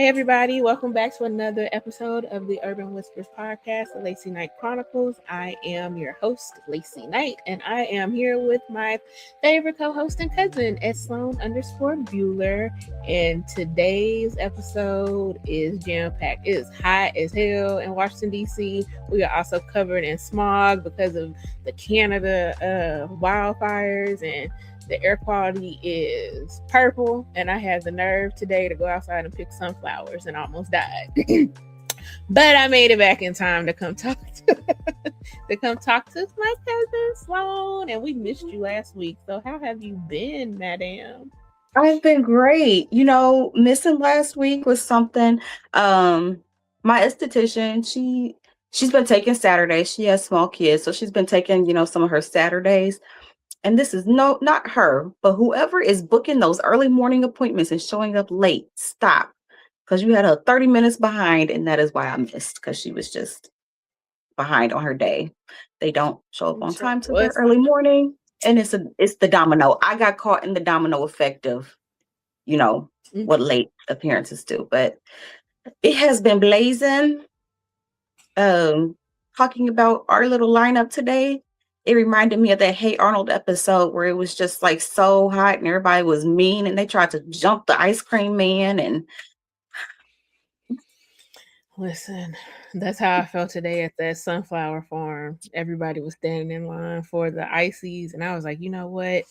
Hey everybody, welcome back to another episode of the Urban Whispers podcast, the LaCie Knight Chronicles. I am your host, LaCie Knight, and I am here with my favorite co-host and cousin at Sloane_Bueller. And today's episode is jam-packed. It is hot as hell in Washington, D.C. We are also covered in smog because of the Canada wildfires, and the air quality is purple, and I had the nerve today to go outside and pick sunflowers and almost died. But I made it back in time to come talk to my cousin Sloane, and we missed you last week. So how have you been, madam? I've been great. Missing last week was something. My esthetician, she's been taking Saturdays. She has small kids, so she's been taking, some of her Saturdays. And this is not her, but whoever is booking those early morning appointments and showing up late, stop. Because you had her 30 minutes behind, and that is why I missed, because she was just behind on her day. They don't show up on time to their early morning, and it's the domino. I got caught in the domino effect of, what late appearances do. But it has been blazing. Talking about our little lineup today, it reminded me of that Hey Arnold episode where it was just like so hot and everybody was mean and they tried to jump the ice cream man. And listen, that's how I felt today at that sunflower farm. Everybody was standing in line for the ices, and I was like, you know what?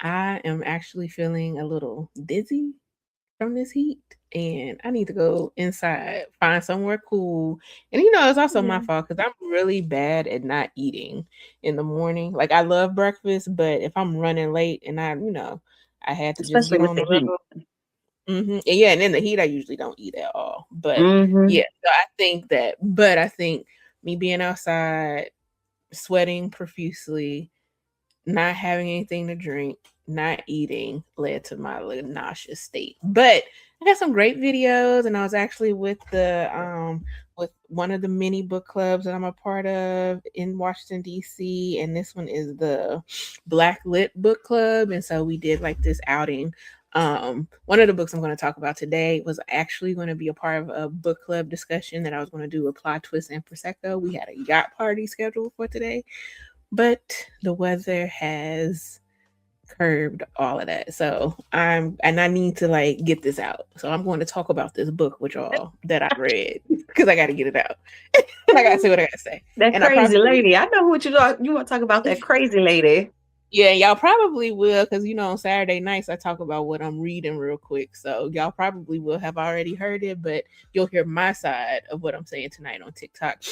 I am actually feeling a little dizzy from this heat, and I need to go inside, find somewhere cool. And it's also my fault because I'm really bad at not eating in the morning. Like, I love breakfast, but if I'm running late and I had to just especially get with on the the heat. road. Yeah, and in the heat, I usually don't eat at all. But yeah, so I think me being outside, sweating profusely, not having anything to drink, not eating led to my little nauseous state. But I got some great videos, and I was actually with one of the mini book clubs that I'm a part of in Washington, D.C. And this one is the Black Lit Book Club. And so we did like this outing. One of the books I'm going to talk about today was actually going to be a part of a book club discussion that I was going to do with Plot Twist and Prosecco. We had a yacht party scheduled for today, but the weather has curbed all of that. So I need to get this out. So I'm going to talk about this book with y'all that I read because I got to get it out. And I got to say what I got to say. That and crazy lady. I know what you want to talk about, that crazy lady. Yeah, y'all probably will, because on Saturday nights I talk about what I'm reading real quick. So y'all probably will have already heard it, but you'll hear my side of what I'm saying tonight on TikTok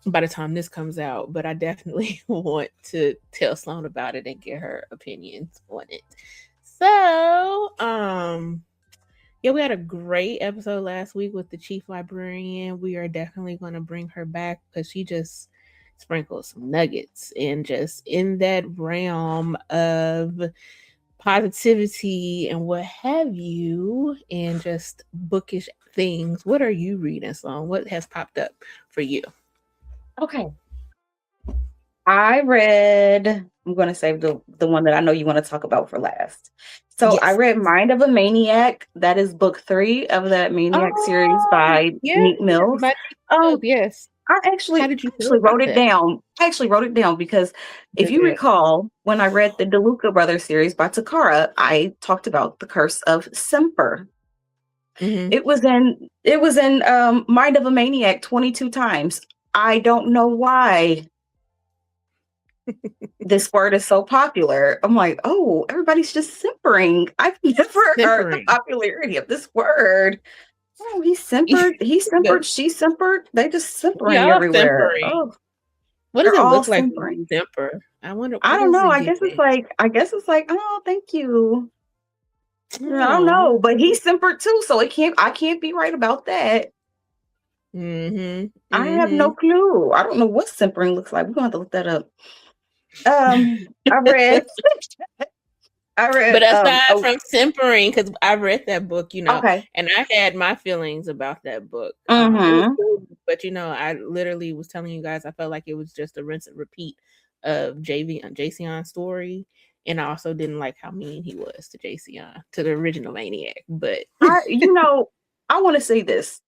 by the time this comes out. But I definitely want to tell Sloane about it and get her opinions on it. So, yeah, we had a great episode last week with the chief librarian. We are definitely going to bring her back because she just sprinkled some nuggets, and just in that realm of positivity and what have you, and just bookish things. What are you reading, Sloane? What has popped up for you? Okay. I'm going to save the one that I know you want to talk about for last. So yes. I read Mind of a Maniac. That is book 3 of that Maniac series by Meek Mills. Yes. I actually wrote it down. I actually wrote it down because if you recall, when I read the DeLuca Brothers series by Takara, I talked about the curse of Semper. Mm-hmm. It was in Mind of a Maniac 22 times. I don't know why this word is so popular. I'm like, oh, everybody's just simpering. I've never heard the popularity of this word. Oh, he simpered, she simpered. They just simpering everywhere. Simpering. Oh, what does it look like when you simper? I wonder. I don't know. I guess it's like, oh, thank you. I don't know, but he simpered too, so I can't be right about that. Mm-hmm. I have no clue. I don't know what simpering looks like. We're gonna have to look that up. I read. But aside from simpering, because I read that book, and I had my feelings about that book. Cool, but I literally was telling you guys I felt like it was just a rinse and repeat of Jasion's story, and I also didn't like how mean he was to Jasion, to the original Maniac. But I want to say this.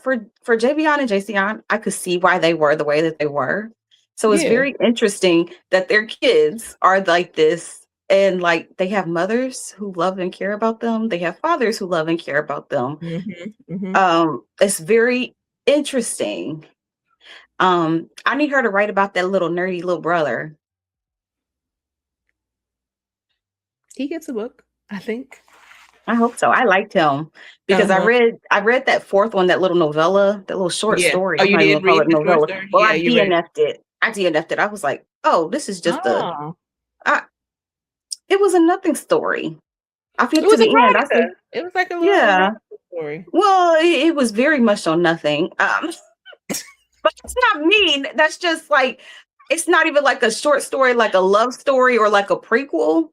For Javion and Jason, I could see why they were the way that they were. So it's Yeah. very interesting that their kids are like this, and like they have mothers who love and care about them. They have fathers who love and care about them. It's very interesting. I need her to write about that little nerdy little brother. He gets a book, I think. I hope so. I liked him because I read that fourth one, that little novella, that little short Yeah. story. Oh, I'm you not even did gonna call read it the short novella. story? Well, Yeah, I you read. DNF'd it. I was like, oh, this is just a. Oh, I, it was a nothing story. I it flipped to was the end. I said, Veronica. It was like a little yeah. Veronica story. Well, it was very much on nothing. But it's not mean. That's just like, it's not even like a short story, like a love story or like a prequel.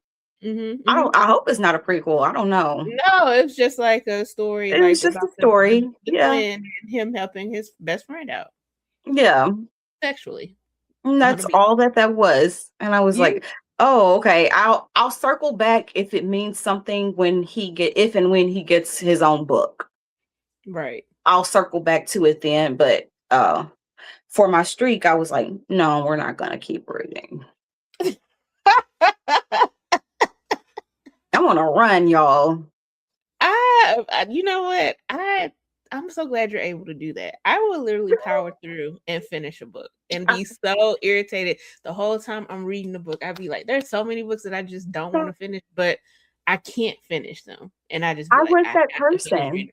I hope it's not a prequel. I don't know. No, it's just like a story, It was like just a about story. the Yeah. twin and him helping his best friend out Yeah. sexually And on a that's beach. all that was. And I was Yeah, like, oh, okay. I'll circle back if it means something when if and when he gets his own book. right. I'll circle back to it then. But for my streak, I was like, no, we're not gonna keep reading. I'm gonna run, y'all. You know what? I'm so glad you're able to do that. I will literally power through and finish a book and be so irritated the whole time I'm reading the book. I'd be like, there's so many books that I just don't want to finish, but I can't finish them. And I just be I like, was I that have to finish person. reading.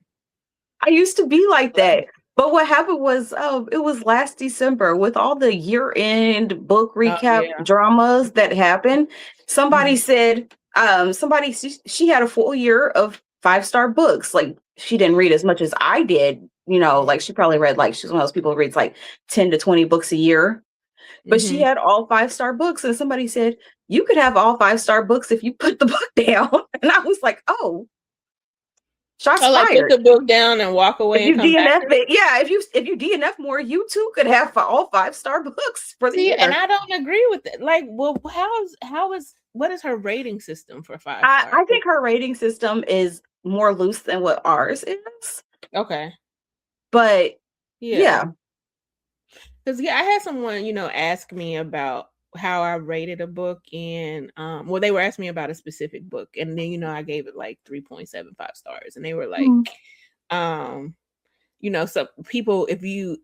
I used to be like that. But what happened was, it was last December with all the year-end book recap dramas that happened. Somebody said, she had a full year of 5-star books. Like, she didn't read as much as I did. Like she probably read, like, she's one of those people who reads like 10 to 20 books a year. But she had all 5-star books. And somebody said, you could have all 5-star books if you put the book down. And I was like, oh, shots like fired. put the book down and walk away If you and come back. DNF it, yeah. If you DNF more, you too could have all 5-star books for the year. And I don't agree with it. Like, well, what is her rating system for 5 stars? I think her rating system is more loose than what ours is. Okay. But yeah. Because I had someone, ask me about how I rated a book, and they were asking me about a specific book, and then I gave it like 3.75 stars, and they were like, so people,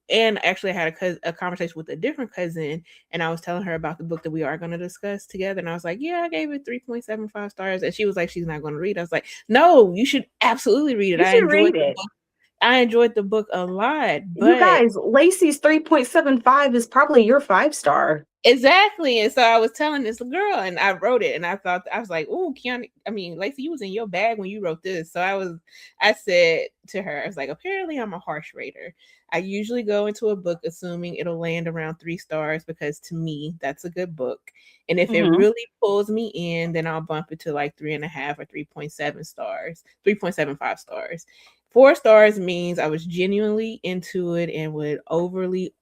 and actually I had a conversation with a different cousin, and I was telling her about the book that we are going to discuss together, and I was like, yeah, I gave it 3.75 stars, and she was like, she's not going to read it. I was like, no, you should absolutely read it. I enjoyed the book a lot. But you guys, LaCie's 3.75 is probably your 5-star. Exactly. And so I was telling this girl, and I wrote it, and I was like, oh, LaCie, you was in your bag when you wrote this. So I said to her, I was like, apparently I'm a harsh rater. I usually go into a book assuming it'll land around 3 stars because to me, that's a good book. And if it really pulls me in, then I'll bump it to like 3.5 or 3.7 stars, 3.75 stars. 4 stars means I was genuinely into it and would overly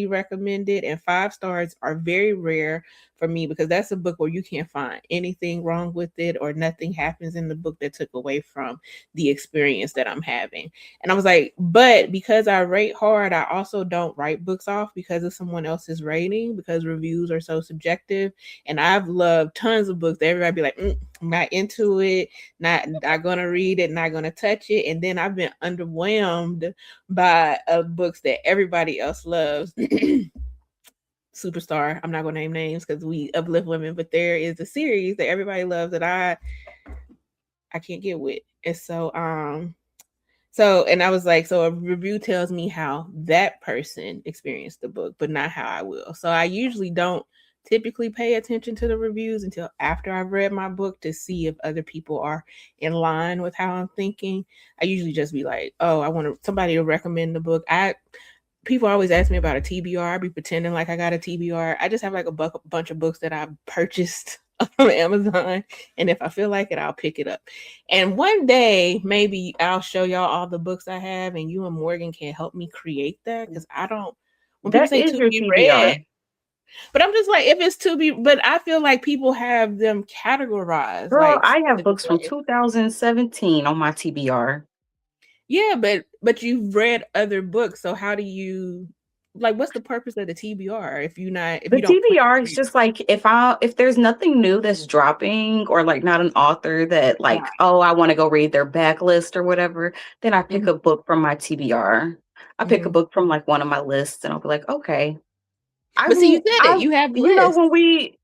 recommend it. And 5 stars are very rare for me because that's a book where you can't find anything wrong with it or nothing happens in the book that took away from the experience that I'm having. And I was like, but because I rate hard, I also don't write books off because of someone else's rating, because reviews are so subjective. And I've loved tons of books that everybody be like, I'm not into it, not gonna read it, not gonna touch it. And then I've been underwhelmed by books that everybody else loves. Superstar, I'm not gonna name names because we uplift women, but there is a series that everybody loves that I can't get with. And so and I was like, so a review tells me how that person experienced the book, but not how I will. So I usually don't typically pay attention to the reviews until after I've read my book to see if other people are in line with how I'm thinking. I usually just be like, oh, I want somebody to recommend the book. People always ask me about a TBR. I be pretending like I got a TBR. I just have like a bunch of books that I purchased on Amazon, and if I feel like it, I'll pick it up. And one day, maybe I'll show y'all all the books I have, and you and Morgan can help me create that because I don't. When people say to be read, but I'm just like, if it's to be, but I feel like people have them categorized. Girl, like I have books from 2017 on my TBR. Yeah, but you've read other books, so how do you like? What's the purpose of the TBR if The you don't plan TBR to is read? just like if there's nothing new that's dropping or like not an author that like, Right. oh, I want to go read their backlist or whatever, then I pick Mhm, a book from my TBR. I pick a mhm. book from like one of my lists and I'll be like, okay. But see, you said I it. You have you know lists. when we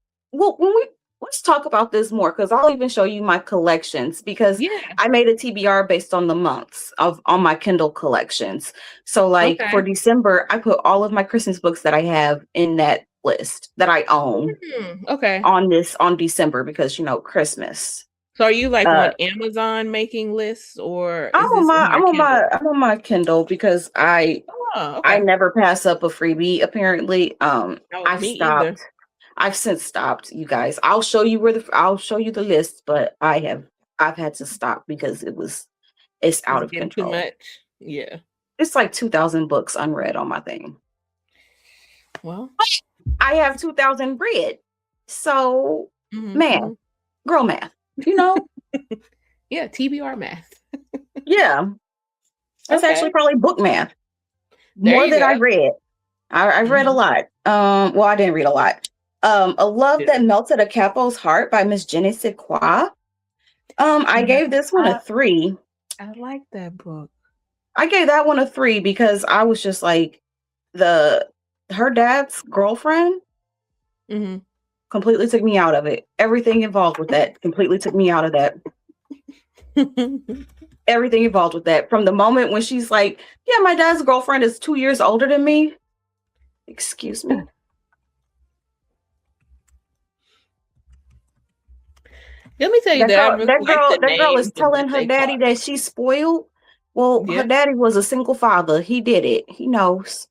let's talk about this more because I'll even show you my collections because Yeah. I made a TBR based on the months of on my Kindle collections. So like for Okay. December, I put all of my Christmas books that I have in that list that I own Okay. on December because Christmas. So are you like Uh on Amazon making lists, or is this on your Kindle? I'm on my Kindle because Oh, I okay. never pass up a freebie apparently. No, me either. I've since stopped, you guys. I'll show you the list, but I've had to stop because it's out It's of getting too control. much. Yeah. It's like 2,000 books unread on my thing. Well. I have 2,000 read. So, math, Mm-hmm. girl math, you know? Yeah, TBR math. Yeah, that's actually Okay. probably book math. There More you than go. I read. I've read a Hmm. lot. Well, I didn't read a lot. A Love That Melted a Capo's Heart by Miss Jenesequa. I Yeah, gave this one a 3. I like that book. I gave that one a 3 because I was just like the her dad's girlfriend Hmm. completely took me out of it. Everything involved with that completely took me out of that. Everything involved with that. From the moment when she's like, "Yeah, my dad's girlfriend is 2 years older than me." Excuse me. Let me tell you that I really like the That girl is names of telling this her they daddy call. that she's spoiled. Well, her Yeah. daddy was a single father. He did it. He knows.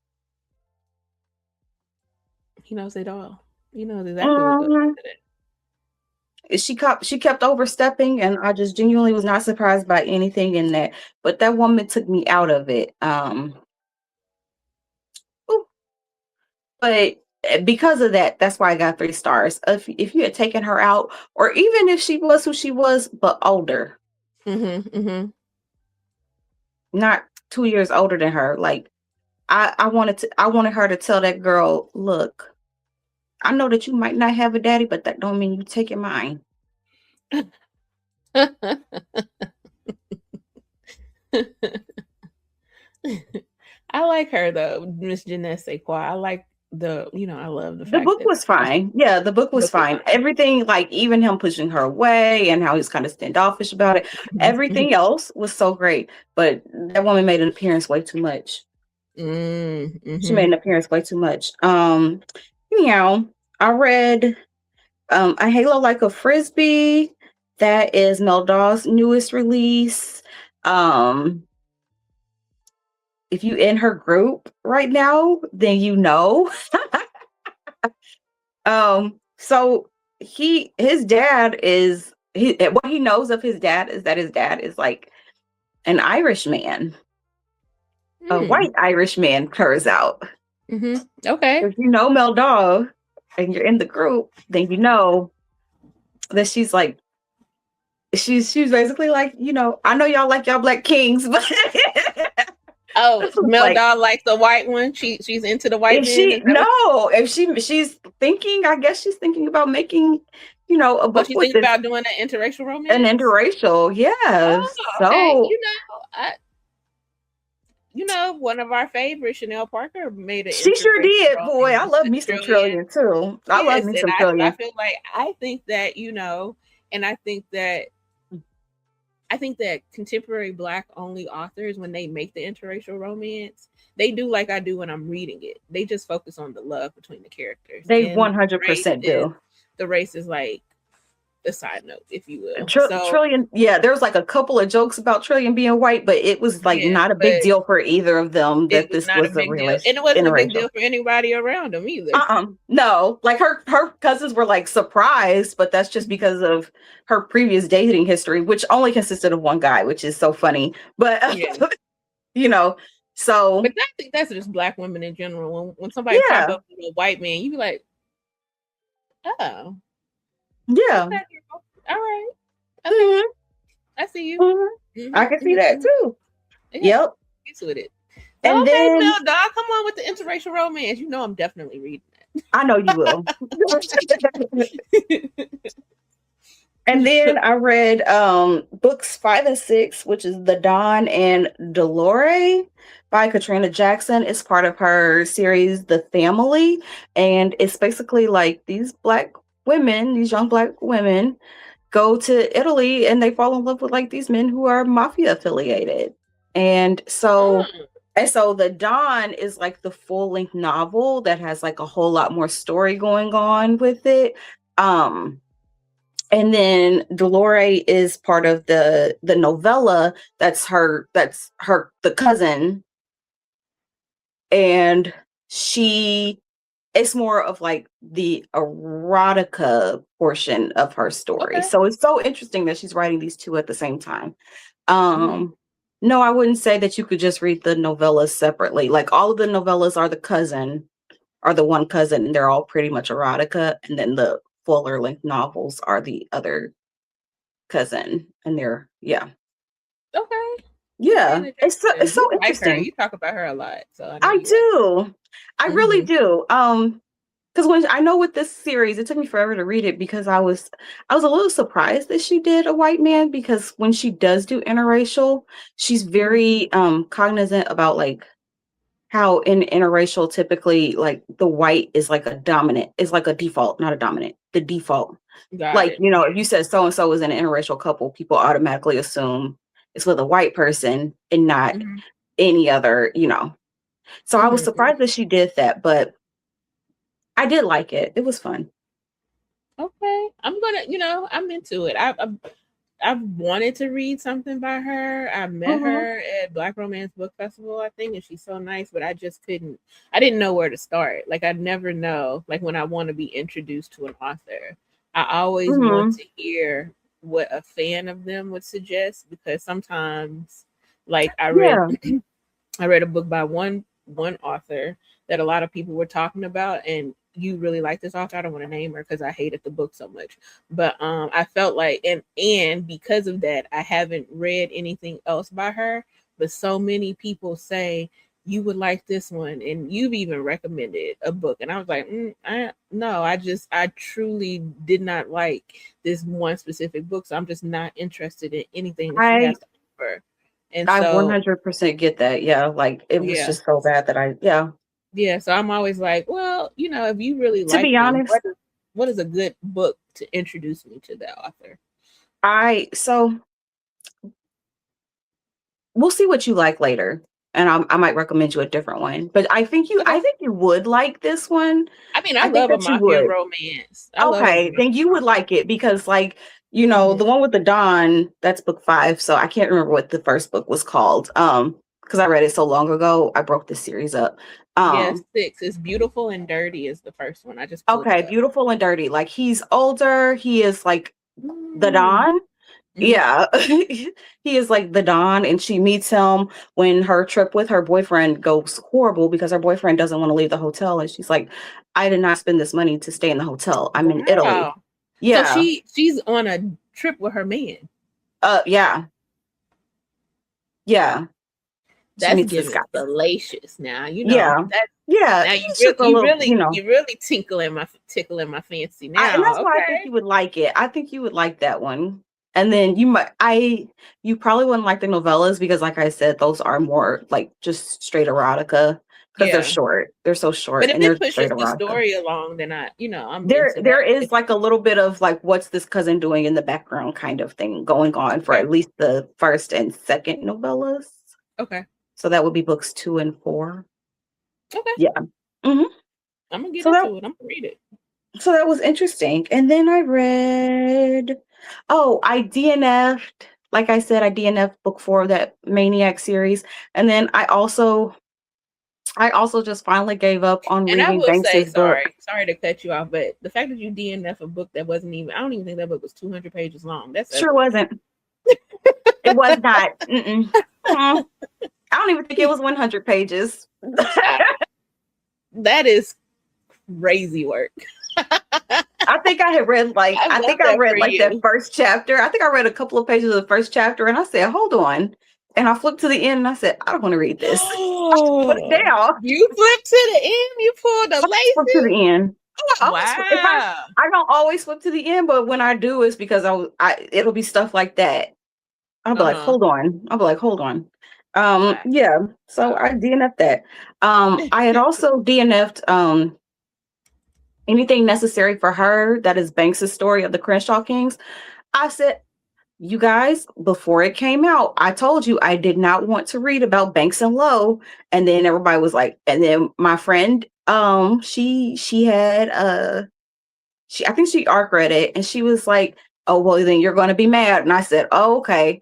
He knows it all. He knows exactly what goes Mhm. into She kept overstepping, and I just genuinely was not surprised by anything in that. But that woman took me out of it. Ooh, but because of that, that's why I got 3 stars. If you had taken her out, or even if she was who she was, but older, that. Mm-hmm. not 2 years older than her, like I wanted her to tell that girl, look, I know that you might not have a daddy, but that don't mean you taking mine. Mm-hmm. I like her though, Miss Jenesequa. I like I love the The fact book that was fine. Yeah, the book the was book was fine. fine. Everything, like even him pushing her away and how he's kind of standoffish about it. Mhm, Everything else was so great. But that woman made an appearance way too much. mhm. She made Mm-hmm. an appearance way too much. Anyhow, I read A Halo Like a Frisbee. That is Mel Dawes' newest release. Um, if you in her group right now, then you know. So his dad is what he knows of his dad is that his dad is like an Irish man, a Mm. white Irish man, turns out. Mm-hmm. Okay. If you know Mel Dog and you're in the group, then you know that she's basically like, I know y'all like y'all black kings, but Oh, this was Mel like Doll likes the white one. She's into the white if men. she Is that what? no, if she's thinking, I guess she's thinking about making, a Oh, book she's with thinking this about doing an interracial an romance. interracial, yeah. Oh, okay. So One of our favorites, Chanel Parker, made an she sure interracial did, boy. I romance, love a me some Trillion. Trillion too. I love Yes, me and some I Trillion. feel like and I think that contemporary Black only authors, when they make the interracial romance, they do like I do when I'm reading it. They just focus on the love between the characters, They and 100% do. the race is like the side note, if you will. So Trillion, yeah, there was like a couple of jokes about Trillion being white, but it was like yeah, not a big but deal for either of them it that was this not a was a big deal, relation and it wasn't a big interracial. deal for anybody around them either. No, like her cousins were like surprised, but that's just because of her previous dating history, which only consisted of one guy, which is so funny. But Yeah. you know, so But I think that's just Black women in general. When somebody pop yeah, up with a white man, you be like, oh, yeah. okay, girl. All right, okay, Mhm, I see you. mhm. I can see that too. Yep. He's with it. So, And okay, then Bill Dog, come on with the interracial romance. You know I'm definitely reading I know you will. that. And then I read books 5 and 6, which is The Dawn and Dolore by Katrina Jackson. It's part of her series The Family, and it's basically like these young black women go to Italy and they fall in love with like these men who are mafia affiliated. And so Mm. and so The Dawn is like the full-length novel that has like a whole lot more story going on with it. And then Dolore is part of the novella. That's her the cousin, and she it's more of like the erotica portion of her story. Okay. So it's so interesting that she's writing these two at the same time. Mm-hmm. No, I wouldn't say that you could just read the novellas separately. Like all of the novellas are the one cousin, and they're all pretty much erotica, and then the fuller length novels are the other cousin, and they're Okay. yeah. Katrina It's Jackson. You so like her. interesting. You talk about her a lot. So I know I you like do. I her. really Mm-hmm. do. Because when I know with this series, it took me forever to read it because I was a little surprised that she did a white man, because when she does do interracial, she's very cognizant about like how in interracial typically like the white is like a default, not a dominant, the default. Got Like, it. if you said so and so is in an interracial couple, people automatically assume it's with a white person and not Mm-hmm. any other. So I was Mm-hmm. surprised that she did that, but I did like it. It was fun. Okay. I'm gonna, I'm into it. I've wanted to read something by her. I met Mhm. her at Black Romance Book Festival, I think, and she's so nice, but I just couldn't. I didn't know where to start. Like I'd never know. Like when I want to be introduced to an author, I always want Mhm. to hear what a fan of them would suggest, because sometimes, like Yeah. I read a book by one author that a lot of people were talking about, and you really like this author. I don't want to name her because I hated the book so much. But I felt like, and because of that, I haven't read anything else by her. But so many people say you would like this one, and you've even recommended a book, and I was like, no, I truly did not like this one specific book, so I'm just not interested in anything that she I has to offer. And I so 100% get that. Yeah, like it was yeah, just so bad that yeah. yeah. So I'm always like, well, if you really To like be them, honest, what is a good book to introduce me to that author? so we'll see what you like later, and I might recommend you a different one. But Okay. I think you would like this one. I mean, I I think love a that you mafia would. romance. I love a Okay, mafia then you would like it because, like, romance. the one with the Dawn, that's book 5. So I can't remember what the first book was called. Because I read it so long ago, I broke the series up. Yes, Um, 6 is Beautiful and Dirty is the first one. I just pulled it okay, up. Beautiful and Dirty. Like he's older. He is like the Mm. Dawn. Hmm. Yeah, he is like the Dawn, and she meets him when her trip with her boyfriend goes horrible because her boyfriend doesn't want to leave the hotel, and she's like, "I did not spend this money to stay in the hotel. I'm in Italy." Wow. So Yeah. she's on a trip with her man. Yeah. Yeah. She That's meets this giving guy. salacious. Now Yeah. that Yeah. now It's just a little, you really tickling my fancy and that's now. why I think Okay. you would like it. I think you would like that one. And then you probably wouldn't like the novellas because, like I said, those are more like just straight erotica because they're Yeah. short. They're so But short if and it they're straight pushes the erotica. story along, then I'm There, into there that. is like a little bit of like, what's this cousin doing in the background kind of thing going on for Okay. at least the first and second novellas. Okay. So that would be books 2 and 4. Okay. Yeah. hmm I'm gonna get So that into it. I'm gonna read it. So that was interesting. And then I read, I DNF'd. Like I said, I DNF'd book 4 of that Maniac series. And then I also just finally gave up on And I reading will say, Banks's book. sorry to cut you off, but the fact that you DNF a book that wasn't even, I don't even think that book was 200 pages long. That says Sure a lot. wasn't. It was not. Mm-mm. I don't even think it was 100 pages. I, that is crazy work. I think I had read like I I love think I that for read like that you. first chapter. I think I read a couple of pages of the first chapter and I said, "Hold on. and I flipped to the end and I said, I don't want to read this. I put it down. You flipped to the end. You pulled a Flip to LaCie. the end. Wow. I don't always flip to the end, but when I do, it's because it'll be stuff like that. I'll be like, hold on. Wow. Yeah. So I DNF'd that. I had also DNF'd anything necessary for her. That is Banks' story of the Crenshaw Kings. I said, you guys, before it came out, I told you I did not want to read about Banks and Lowe. And then everybody was like, and then my friend, she had I think she arc read it and she was like, oh, well, then you're going to be mad. And I said, oh, okay.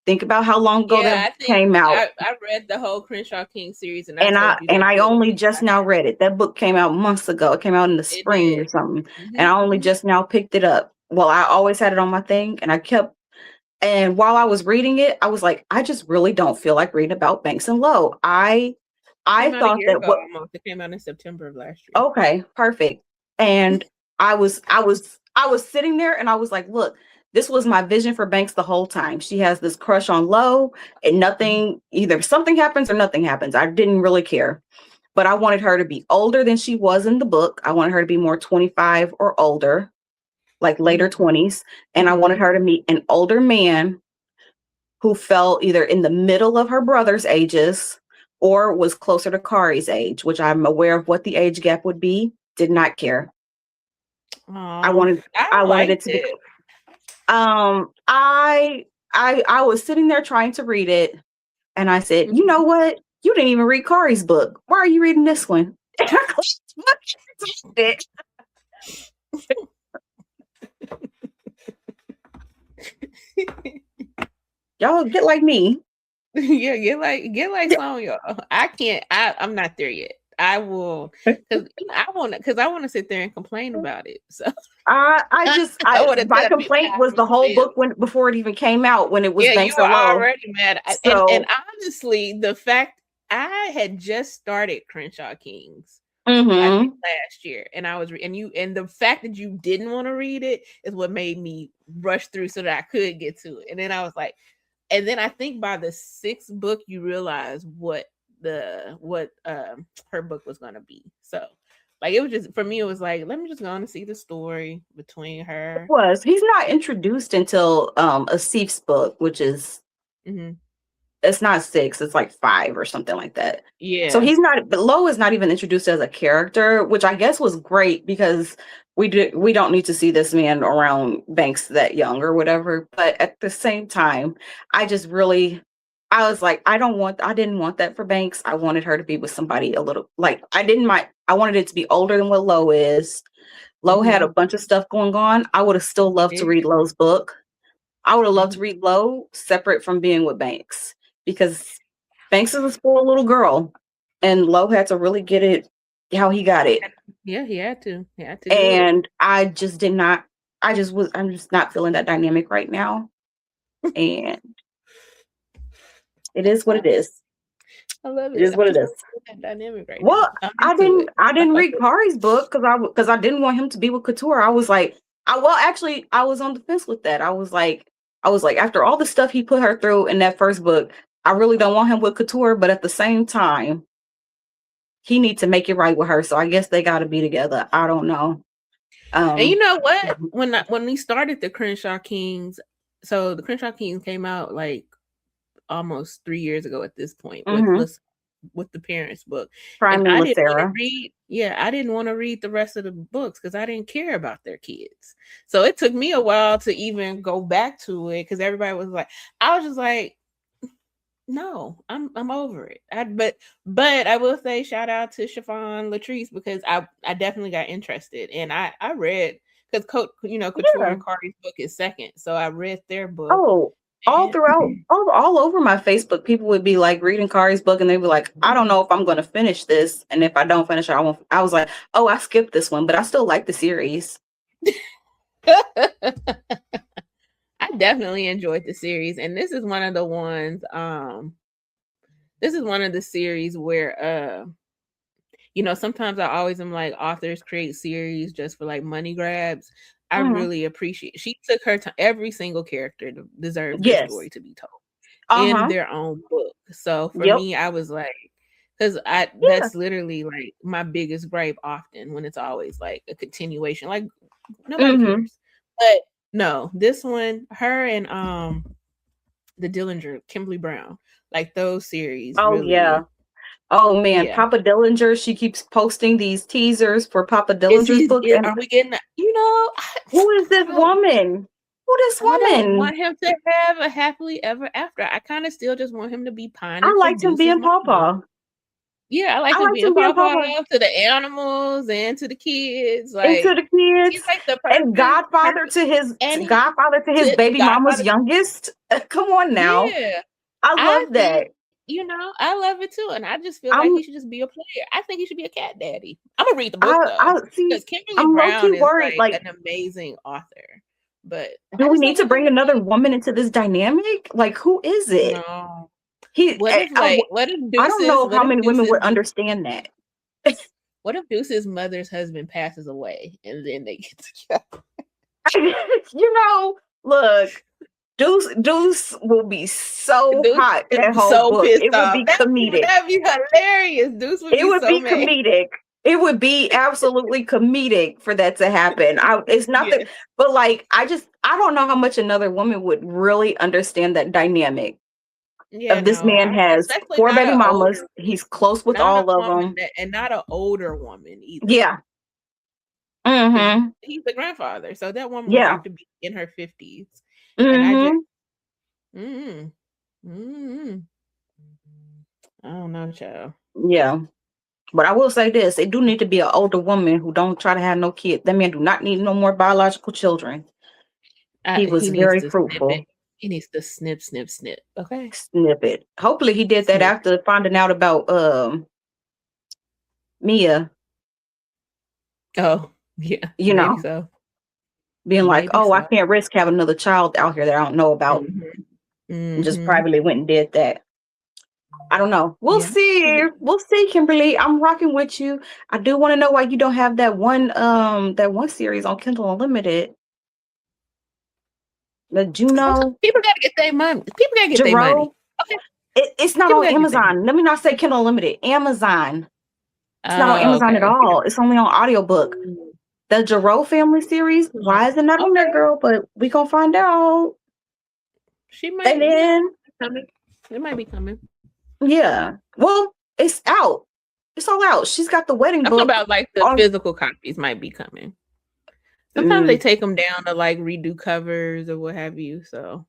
Think about how long ago that came out. I read the whole Crenshaw King series, and I only just now read it. That book came out months ago. It came out in the spring or something, and I only just now picked it up. Well, I always had it on my thing, and while I was reading it, I was like, I just really don't feel like reading about Banks and Lowe. I thought that it came out in September of last year. Okay, perfect. And I was sitting there, and I was like, look. This was my vision for Banks the whole time. She has this crush on Lowe, and nothing, either something happens or nothing happens. I didn't really care. But I wanted her to be older than she was in the book. I wanted her to be more 25 or older, like later 20s. And I wanted her to meet an older man who fell either in the middle of her brother's ages or was closer to Kari's age, which I'm aware of what the age gap would be. Did not care. I wanted it to be. I was sitting there trying to read it, and I said, you know what? You didn't even read Kari's book. Why are you reading this one? Y'all get like me. Yeah, get like Sloane, y'all. I'm not there yet. I will, because I want to sit there and complain about it. So my complaint was the whole book before it even came out, when it was Banks you were alone. already mad. And honestly, the fact I had just started Crenshaw Kings I think last year, and I was and the fact that you didn't want to read it is what made me rush through so that I could get to it. And then I was like, and then I think by the 6th book you realize what her book was going to be. So like, it was just, for me, it was like, let me just go on and see the story between her. He's not introduced until Asif's book, which is it's not 6, it's like 5 or something like that. Yeah. So but Lowe is not even introduced as a character, which I guess was great, because we don't need to see this man around Banks that young or whatever. But at the same time, I was like, I didn't want that for Banks. I wanted her to be with somebody a little, like, I wanted it to be older than what Lowe is. Lowe had a bunch of stuff going on. I would have still loved to read Lowe's book. I would have loved to read Lowe separate from being with Banks, because Banks is a spoiled little girl, and Lowe had to really get it how he got it. Yeah, he had to. And I just did not. I'm just not feeling that dynamic right now. And it is what it is. I love it. It is what it is. That dynamic right now. I didn't read Kari's book because I didn't want him to be with Couture. I was like, I was on the fence with that. I was like, after all the stuff he put her through in that first book, I really don't want him with Couture, but at the same time, he needs to make it right with her. So I guess they got to be together. I don't know. And you know what? When we started the Crenshaw Kings, so the Crenshaw Kings came out like almost 3 years ago at this point with the parents' book. And I didn't want to read. Yeah, I didn't want to read the rest of the books because I didn't care about their kids. So it took me a while to even go back to it, because everybody was like, I was just like, no, I'm over it. But I will say, shout out to Shvonne, Latrice, because I definitely got interested, and I read, because Couture and Kari's book is second, so I read their book. Oh, all over my Facebook, people would be like reading Kari's book, and they'd be like, I don't know if I'm going to finish this, and if I don't finish it, I won't. I was like, oh, I skipped this one, but I still like the series. I definitely enjoyed the series, and this is one of the ones. This is one of the series where, sometimes I always am like, authors create series just for like money grabs. I really appreciate. She took her time. Every single character deserves their story to be told, in Uh-huh. their own book. So for Yep. me, I was like, because I Yeah. that's literally like my biggest gripe often when it's always like a continuation. Like nobody Mm-hmm. cares. But no, this one, her and the Dillinger, Kimberly Brown, like those series Oh yeah. really, Oh man, yeah. Papa Dillinger, she keeps posting these teasers for Papa Is Dillinger's he? book. And Are we getting that? You know, who is this I don't. woman? Who this I don't woman? want him to have a happily ever after. I kind of still just want him to be I pining for liked him Deuce's being mama. Papa. Yeah, I like I him liked being him being Papa Papa. to the animals and to the kids. And to Like the he's kids. like the And Godfather perfect, to his and he Godfather to his to baby mama's Godfather. youngest. Come on now. Yeah, I I love think that. I love it too, and I just feel like I'm he should just be a player. I think he should be a cat daddy. I'm gonna read the book I though, see. because Kimberly I'm low key Brown is worried. like Like, an amazing author, but do I we just don't need to want him bring to another be. woman into this dynamic? Like, who is it? No. He. I don't know What how if many women Deuce's would understand that. what if Deuce's mother's husband passes away and then they get together? You know, look, Deuce will be so Deuce hot in would that be whole so book. pissed It would off. be comedic. That'd be hilarious. Deuce would It be would so be mad. comedic. It would be absolutely comedic for that to happen. It's not that, Yeah. but like, I don't know how much another woman would really understand that dynamic Yeah, of this no. man has Especially 4 baby mamas. He's close with not a all of woman them. that, and not an older woman either. Yeah. Because Mm-hmm. he's the grandfather. So that woman would Yeah. have to be in her 50s. And I just, Mm-hmm. mm, mm, I don't know, child. Yeah. But I will say this: it do need to be an older woman who don't try to have no kids. That man do not need no more biological children. He was He needs very to snip it. fruitful. He needs to snip, snip, snip. Okay. Snippet. Hopefully he did that Snip. after finding out about Mia, Oh, yeah. you Maybe know, so. being like, Maybe oh, I so. can't risk having another child out here that I don't know about. Mm-hmm. And just Mm-hmm. privately went and did that. I don't know. We'll Yeah. see. We'll see, Kimberly. I'm rocking with you. I do want to know why you don't have that one series on Kindle Unlimited. The Juno, People gotta get their money. People gotta get their money. Jero. Okay. It's not People on gotta get their money. Amazon. Let me not say Kindle Unlimited. Amazon. It's not on Oh, Amazon at okay. all. It's only on audiobook. The Jero family series. Why isn't that on there, Okay. girl? But we gonna find out. She might, And then coming. It might be coming. yeah. Well, it's out. It's all out. She's got the wedding I'm talking book about like the on. physical copies might be coming. Sometimes they take them down to like redo covers or what have you. So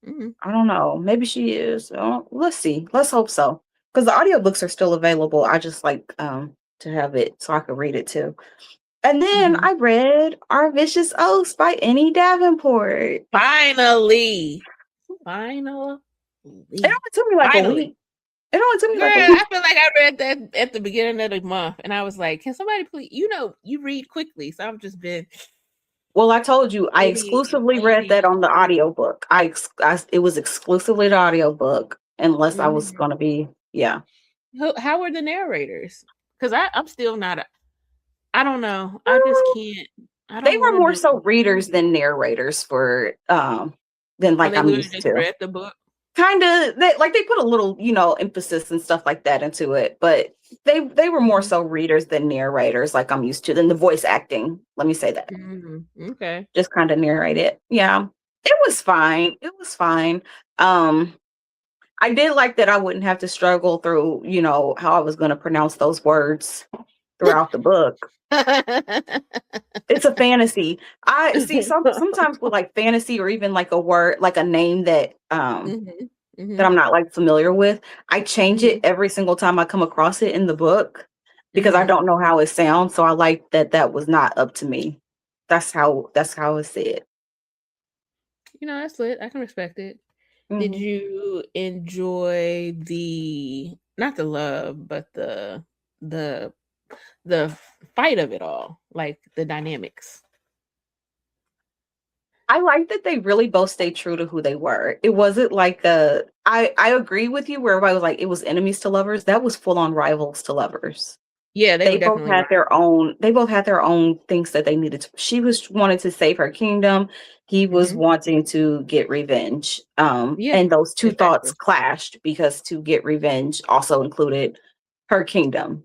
I don't know. Maybe she is. Let's see. Let's hope so. Because the audiobooks are still available. I just like to have it so I could read it too. And then I read Our Vicious Oaths by Annie Davenport. Finally. It only took me like a week. Girl, I feel like I read that at the beginning of the month, and I was like, "Can somebody please?" You read quickly, so I've just been. Well, I told you I exclusively read that on the audiobook. It was exclusively the audiobook, unless I was gonna be How were the narrators? Because I'm still not. I don't know. I just can't. They were more so readers than narrators for than like I'm used to. Read the book. Kind of they put a little emphasis and stuff like that into it, but they were more so readers than narrators, like I'm used to, than the voice acting. Let me say that. Okay. Just kind of narrate it. Yeah, it was fine. I did like that I wouldn't have to struggle through how I was going to pronounce those words throughout the book. It's a fantasy. I see sometimes with like fantasy or even like a word, like a name that that I'm not like familiar with, I change it every single time I come across it in the book because I don't know how it sounds. So I like that was not up to me. That's how it's said. That's lit. I can respect it. Did you enjoy not the love, but the fight of it all, like the dynamics? I like that they really both stayed true to who they were. It wasn't like I agree with you where everybody was like, it was enemies to lovers. That was full on rivals to lovers. Yeah, they were They both definitely had their own things that they needed to. She was wanted to save her kingdom. He was Mhm. wanting to get revenge. Yeah, And those two thoughts exactly. clashed because to get revenge also included her kingdom,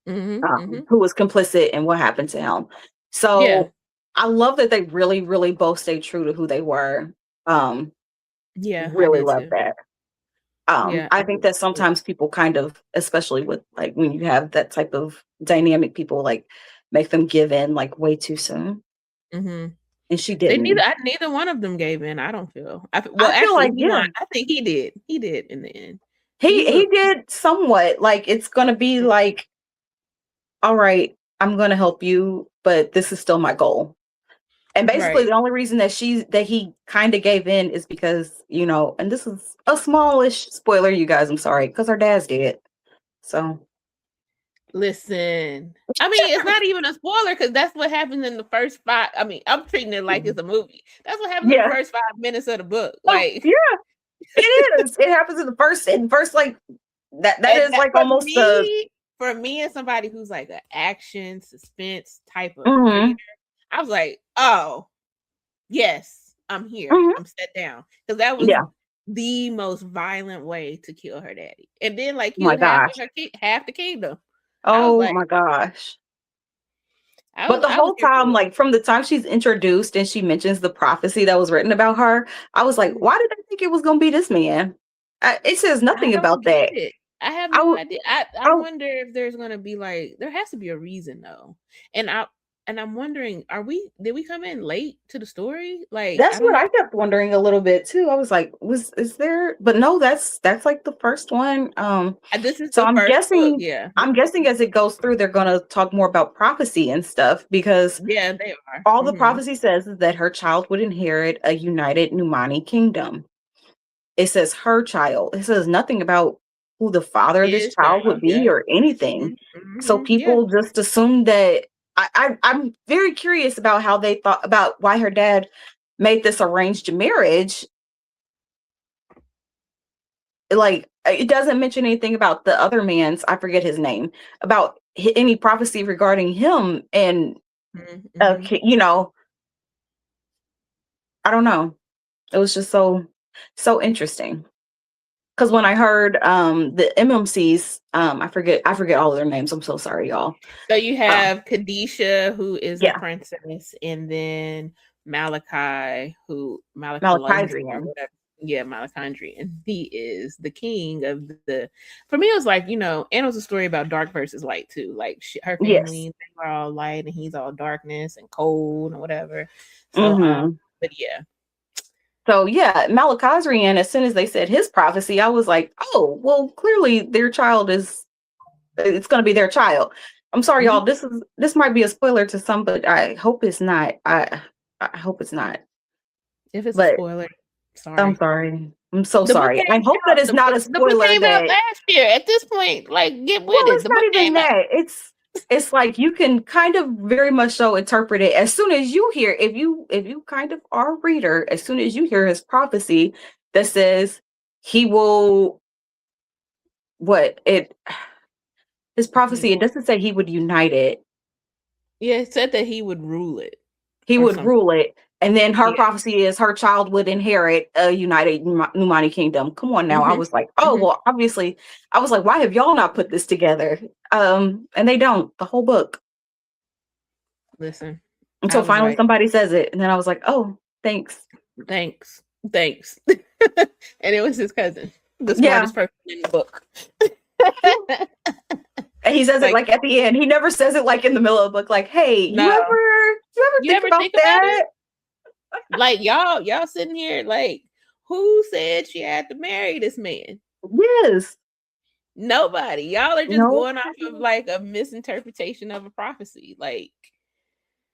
Mhm, mhm. who was complicit in what happened to him. Yeah. So I love that they really, really both stayed true to who they were. Um, Yeah, I really did love too. that. Yeah, I I think did that too. sometimes people kind of, especially with like when you have that type of dynamic, people like make them give in like way too soon, Mhm. and she They neither didn't. neither one of them gave in, I don't feel. Well, I feel actually, like he yeah, lied. I think he did. He did in the end. He he was did somewhat. Like it's gonna be like, all right, I'm gonna help you, but this is still my goal. And basically, right. the only reason that he kind of gave in is because and this is a smallish spoiler, you guys. I'm sorry, because our dad's dead. So Listen, I mean, it's not even a spoiler because that's what happens in the first five. I mean, I'm treating it like it's a movie. That's what happens in the yeah. first 5 minutes of the book. Oh Like, yeah. It is. It happens in first like that and is that, like almost the for me, as somebody who's like an action suspense type of reader, mhm, I was like, oh yes, I'm here. mhm. I'm set down because that was Yeah. the most violent way to kill her daddy, and then like Oh my killed half of gosh. half the kingdom. I was Oh like, my gosh. I But was the I was whole here for time, it. like from the time she's introduced and she mentions the prophecy that was written about her, I was like, Mhm. why did I think it was gonna be this man? It says I nothing don't about get that. it. I have I no would idea. I I wonder if there's gonna be like there has to be a reason though, and I'm wondering, did we come in late to the story? Like I That's don't what know. I kept wondering a little bit too. I was like, is there? But no, that's like the first one. This is So the I'm first book. guessing Yeah, I'm guessing as it goes through, they're gonna talk more about prophecy and stuff because yeah, they are. all the Hmm. prophecy says is that her child would inherit a united Numani kingdom. It says her child. It says nothing about who the father of this His child would child. Yeah. be or anything. Hmm. So Hmm. Yeah. people just assume that I'm very curious about how they thought about why her dad made this arranged marriage. Like it doesn't mention anything about the other man's, I forget his name, about any prophecy regarding him and Hmm. I don't know. It was just so interesting. Because when I heard the MMCs, I forget all of their names. I'm so sorry, y'all. So you Um, have Kadisha, who is the yeah, princess, and then Malachi, who Malachandrian or Malachizrian. whatever. Yeah, Malachandrian. He is the king of the. For me, it was like and it was a story about dark versus light too. Like her Yes. family, they were all light, and he's all darkness and cold and whatever. So, Hmm. but yeah. So yeah, Malachizrian. As soon as they said his prophecy, I was like, oh, well, clearly their child is. It's going to be their child. I'm sorry, Hmm. y'all. This might be a spoiler to some, but I hope it's not. I hope it's not. If it's a But spoiler, I'm sorry. sorry. I'm so The book sorry. I came hope that out. it's not a The book spoiler came out that. last year. At this point, like get Well, with it. it's The not book even came out. that. It's like you can kind of very much so interpret it as soon as you hear if you kind of are a reader, as soon as you hear his prophecy that says he will what it his He prophecy, it doesn't say he would unite it. Yeah, it said that he would rule it He or would something. rule it. And then her Yeah. prophecy is her child would inherit a united Numani kingdom. Come on now. I Mhm. was like, oh Mhm. well, obviously I was like, why have y'all not put this together? And they don't, the whole book. Listen, I Until was finally like, somebody says it, and then I was like, "Oh, thanks." thanks, thanks, and it was his cousin, the Yeah, smartest person in the book. and he says it Like, like at the end. He never says it like in the middle of the book. Like, "Hey, you no, ever you think ever about think about it? that?" Like y'all sitting here like, who said she had to marry this man? Yes. Nobody. Y'all are just No. going off of like a misinterpretation of a prophecy. Like,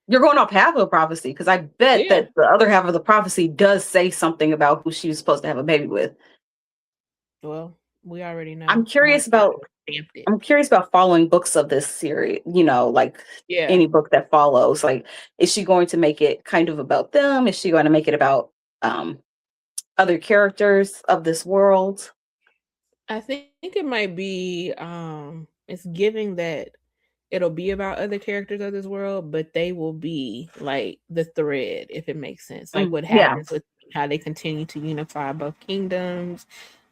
You're going off half of the prophecy because I bet yeah. that the other half of the prophecy does say something about who she was supposed to have a baby with. Well, we already I'm know. curious Mark about stamped it. I'm curious about following books of this series, like Yeah. any book that follows. Like, is she going to make it kind of about them? Is she going to make it about um other characters of this world? I think it might be it's giving that it'll be about other characters of this world, but they will be like the thread, if it makes sense. Like what Yeah. happens with how they continue to unify both kingdoms.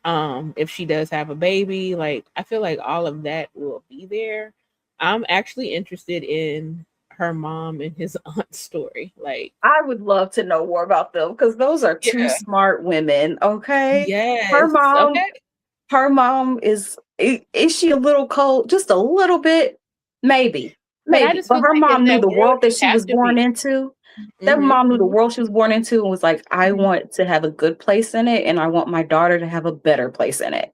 If she does have a baby, like I feel like all of that will be there. I'm actually interested in her mom and his aunt story. Like, I would love to know more about them because those are two yeah, smart women. Okay. Her yes, mom, okay. her mom is she a little cold? Just a little bit? Maybe. But I Maybe. just But feel her like in mom knew that the world, world that you she have was to born be. into. That Hmm. mom knew the Hmm. world she was born into and was like, I Hmm. want to have a good place in it and I want my daughter to have a better place in it.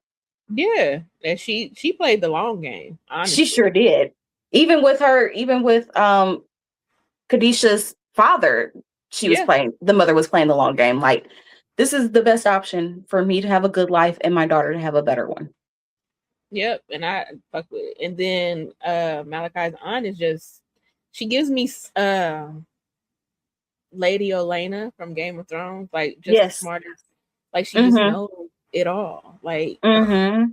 Yeah, and she played the long game, She sure honestly. did. Even with Kadisha's father, Yeah. the mother was playing the long game. Like, this is the best option for me to have a good life and my daughter to have a better one. Yep, and I fuck with it. And then Malachi's aunt is just she gives me Lady Olenna from Game of Thrones, like just the Yes. smartest. Like she just Mm-hmm. knows it all. Like Mm-hmm.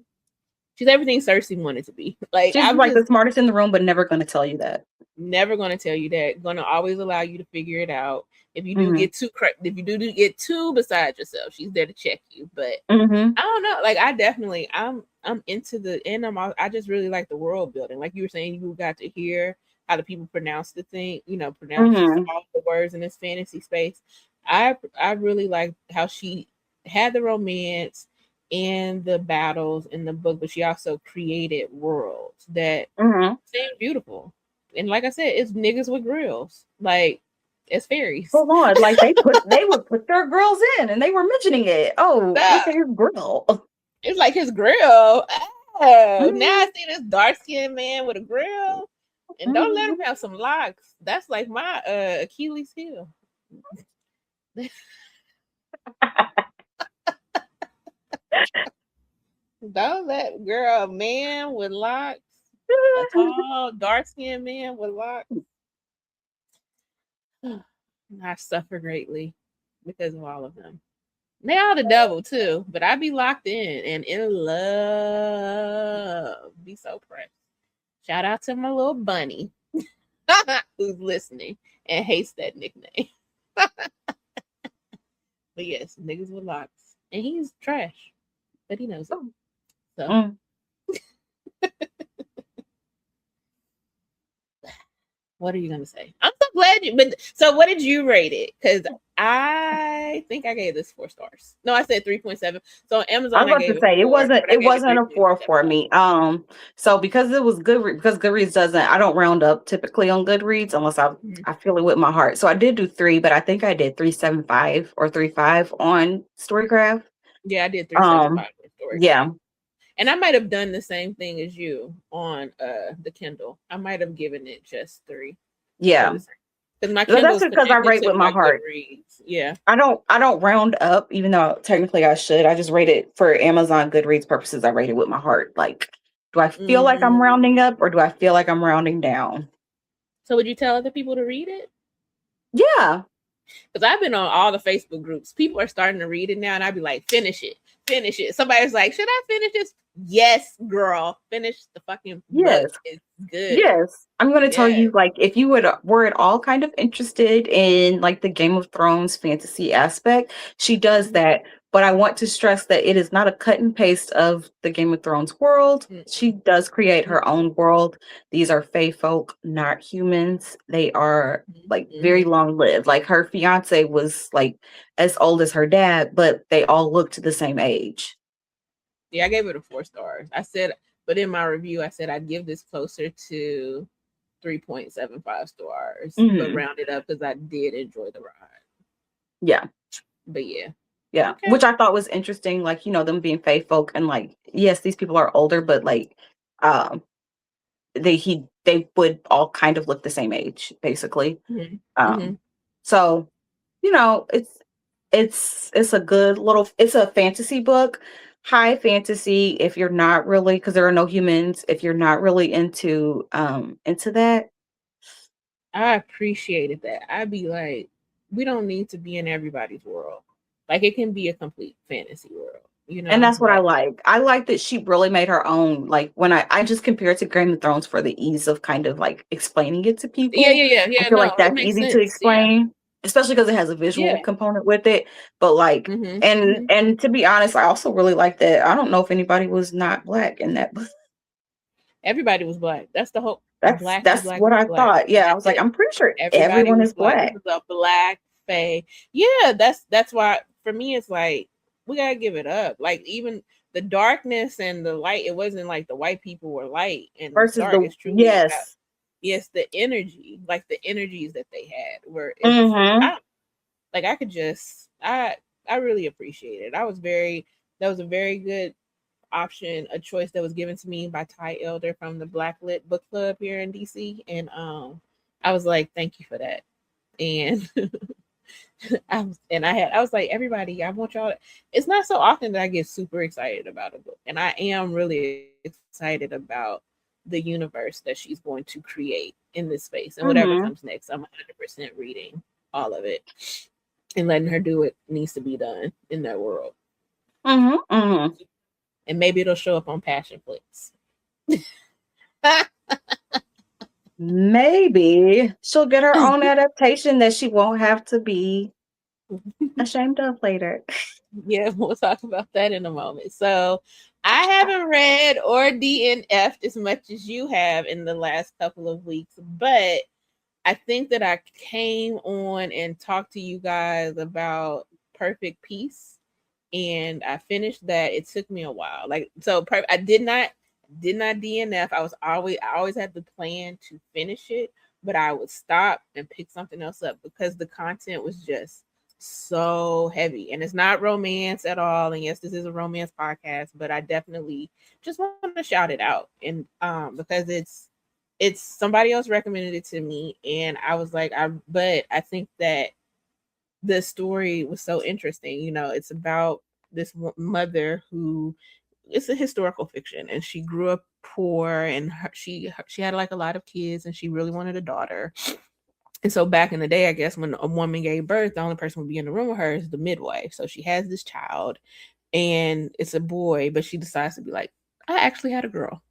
she's everything Cersei wanted to be. Like She's I'm like just the smartest in the room, but never gonna tell you that. never going to tell you that. Going to always allow you to figure it out. If you do Mm-hmm. get if you do get too beside yourself, she's there to check you. But Mm-hmm. I don't know. Like I definitely, I'm into and I just really like the world building. Like you were saying, you got to hear how the people pronounce the thing. Pronounce Mm-hmm. all the words in this fantasy space. I really like how she had the romance and the battles in the book, but she also created worlds that Mm-hmm. seem beautiful. And like I said, it's niggas with grills. Like it's fairies. Hold on. Like they would put their grills in and they were mentioning it. Oh, look at his grill. It's like his grill. Oh, now Mm-hmm. I see this dark skinned man with a grill. And don't let him have some locks. That's like my Achilles heel. Don't let girl, a man with locks, a tall, dark skinned man with locks. I suffer greatly because of all of them. They all the devil too, but I be locked in and love. Be so pressed. Shout out to my little bunny who's listening and hates that nickname. But yes, niggas with locks. And he's trash. But he knows it. So Mm. what are you gonna say? I'm so glad you but so what did you rate it? Because I think I gave this 4 stars. No, I said 3.7. So on I Amazon was I about gave to it say it 4, wasn't but I it gave it wasn't a 4 for 3.75. me. So because it was Goodreads, because Goodreads doesn't, I don't round up typically on Goodreads unless Mm-hmm. I feel it with my heart. So I did do 3, but I think I did 3.75 or 3.5 on Storycraft. Yeah, I did 3.75 Um, for Storycraft. yeah, And I might have done the same thing as you on the Kindle. I might have given it just 3 for yeah. this because my But Kindle that's is because I connected rate to with my my heart. Goodreads. Yeah. I don't round up, even though technically I should. I just rate it for Amazon Goodreads purposes. I rate it with my heart. Like, do I feel like I'm Mm-hmm. rounding up or do I feel like I'm rounding down? So would you tell other people to read it? Yeah. Because I've been on all the Facebook groups. People are starting to read it now, and I'd be like, finish it, finish it. Somebody's like, should I finish this? Yes, girl, finish the fucking book. Yes. It's good. Yes. I'm going to tell Yes. you, like, if you were at all kind of interested in like the Game of Thrones fantasy aspect, she does Mm-hmm. that. But I want to stress that it is not a cut and paste of the Game of Thrones world. She does create her own world. These are fae folk, not humans. They are like very Mm-hmm. long lived. Like her fiance was like as old as her dad, but they all looked the same age. Yeah, I gave it a 4 stars. I said, but in my review, I said I'd give this closer to 3.75 stars, but Mhm. round it up because I did enjoy the ride. Yeah. But yeah, Yeah, okay. which I thought was interesting, like, them being fae folk and like, yes, these people are older, but like, um, they would all kind of look the same age, basically. Mm-hmm. Mm-hmm. Um, so, it's a good little, it's a fantasy book, high fantasy. If you're not really, because there are no humans, if you're not really into that, I appreciated that. I'd be like, we don't need to be in everybody's world. Like it can be a complete fantasy world. you And know, that's what I but like. I like that she really made her own. Like when I just compare it to Game of Thrones for the ease of kind of like explaining it to people. I yeah. feel like No, it that's makes easy to sense. Yeah, explain, especially because it has a yeah. visual component with it. But like, Hmm. and to be honest, I also really like that. I don't know if anybody was not black in that book. Everybody was black. That's the whole That's black is that's black what is I black. thought. Yeah, I was like, That's it. I'm pretty sure Everybody everyone was is black. This black is a black fae. Yeah, that's why for me it's like we gotta give it up. Like even the darkness and the light, it wasn't like the white people were light and versus dark. the It's truly about yes. yes, the energy, like the energies that they had where it's Mm-hmm. I like I could just I really appreciate it. I was very that was a very good option, a choice that was given to me by Ty Elder from the Black Lit Book Club here in DC. And I was like, thank you for that. And I was like, everybody, I want y'all it's not so often that I get super excited about a book. And I am really excited about the universe that she's going to create in this space. And whatever comes Mm-hmm. next, I'm 100% reading all of it and letting her do what needs to be done in that world. Mm-hmm. Mm-hmm. And maybe it'll show up on Passion Flicks. Maybe she'll get her own adaptation that she won't have to be ashamed of later. Yeah, we'll talk about that in a moment. So, I haven't read or DNF'd as much as you have in the last couple of weeks, but I think that I came on and talked to you guys about Perfect Peace, and I finished that. It took me a while. Like so, I did not DNF. I always had the plan to finish it, but I would stop and pick something else up because the content was just so heavy. And it's not romance at all. And yes, this is a romance podcast, but I definitely just want to shout it out. And because it's somebody else recommended it to me and I was like but I think that the story was so interesting. You know, it's about this mother who it's a historical fiction and she grew up poor and she had like a lot of kids and she really wanted a daughter. And so back in the day, I guess when a woman gave birth, the only person would be in the room with her is the midwife. So she has this child and it's a boy, but she decides to be like, I actually had a girl.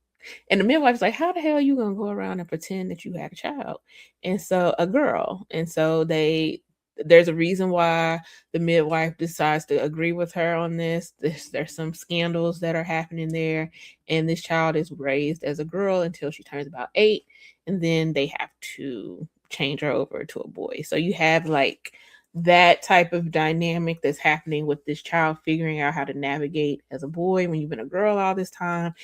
And the midwife's like, how the hell are you gonna go around and pretend that you had a child? And so a girl. And so there's a reason why the midwife decides to agree with her on this. There's some scandals that are happening there. And this child is raised as a girl until she turns about 8. And then they have to change her over to a boy. So you have like that type of dynamic that's happening with this child figuring out how to navigate as a boy when you've been a girl all this time,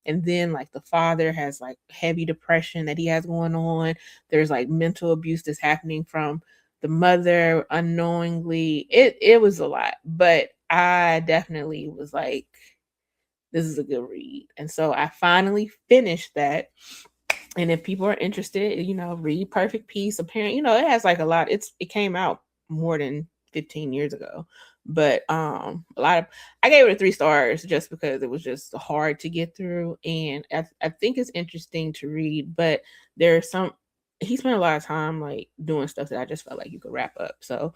and then like the father has like heavy depression that he has going on. There's like mental abuse that's happening from the mother unknowingly. It was a lot, but I definitely was like, this is a good read. And so I finally finished that. And if people are interested, you know, read Perfect Peace. Apparently, you know, it has like a lot. It came out more than 15 years ago. But a lot of I gave it a 3 stars just because it was just hard to get through. And I think it's interesting to read, but there's some he spent a lot of time like doing stuff that I just felt like you could wrap up. So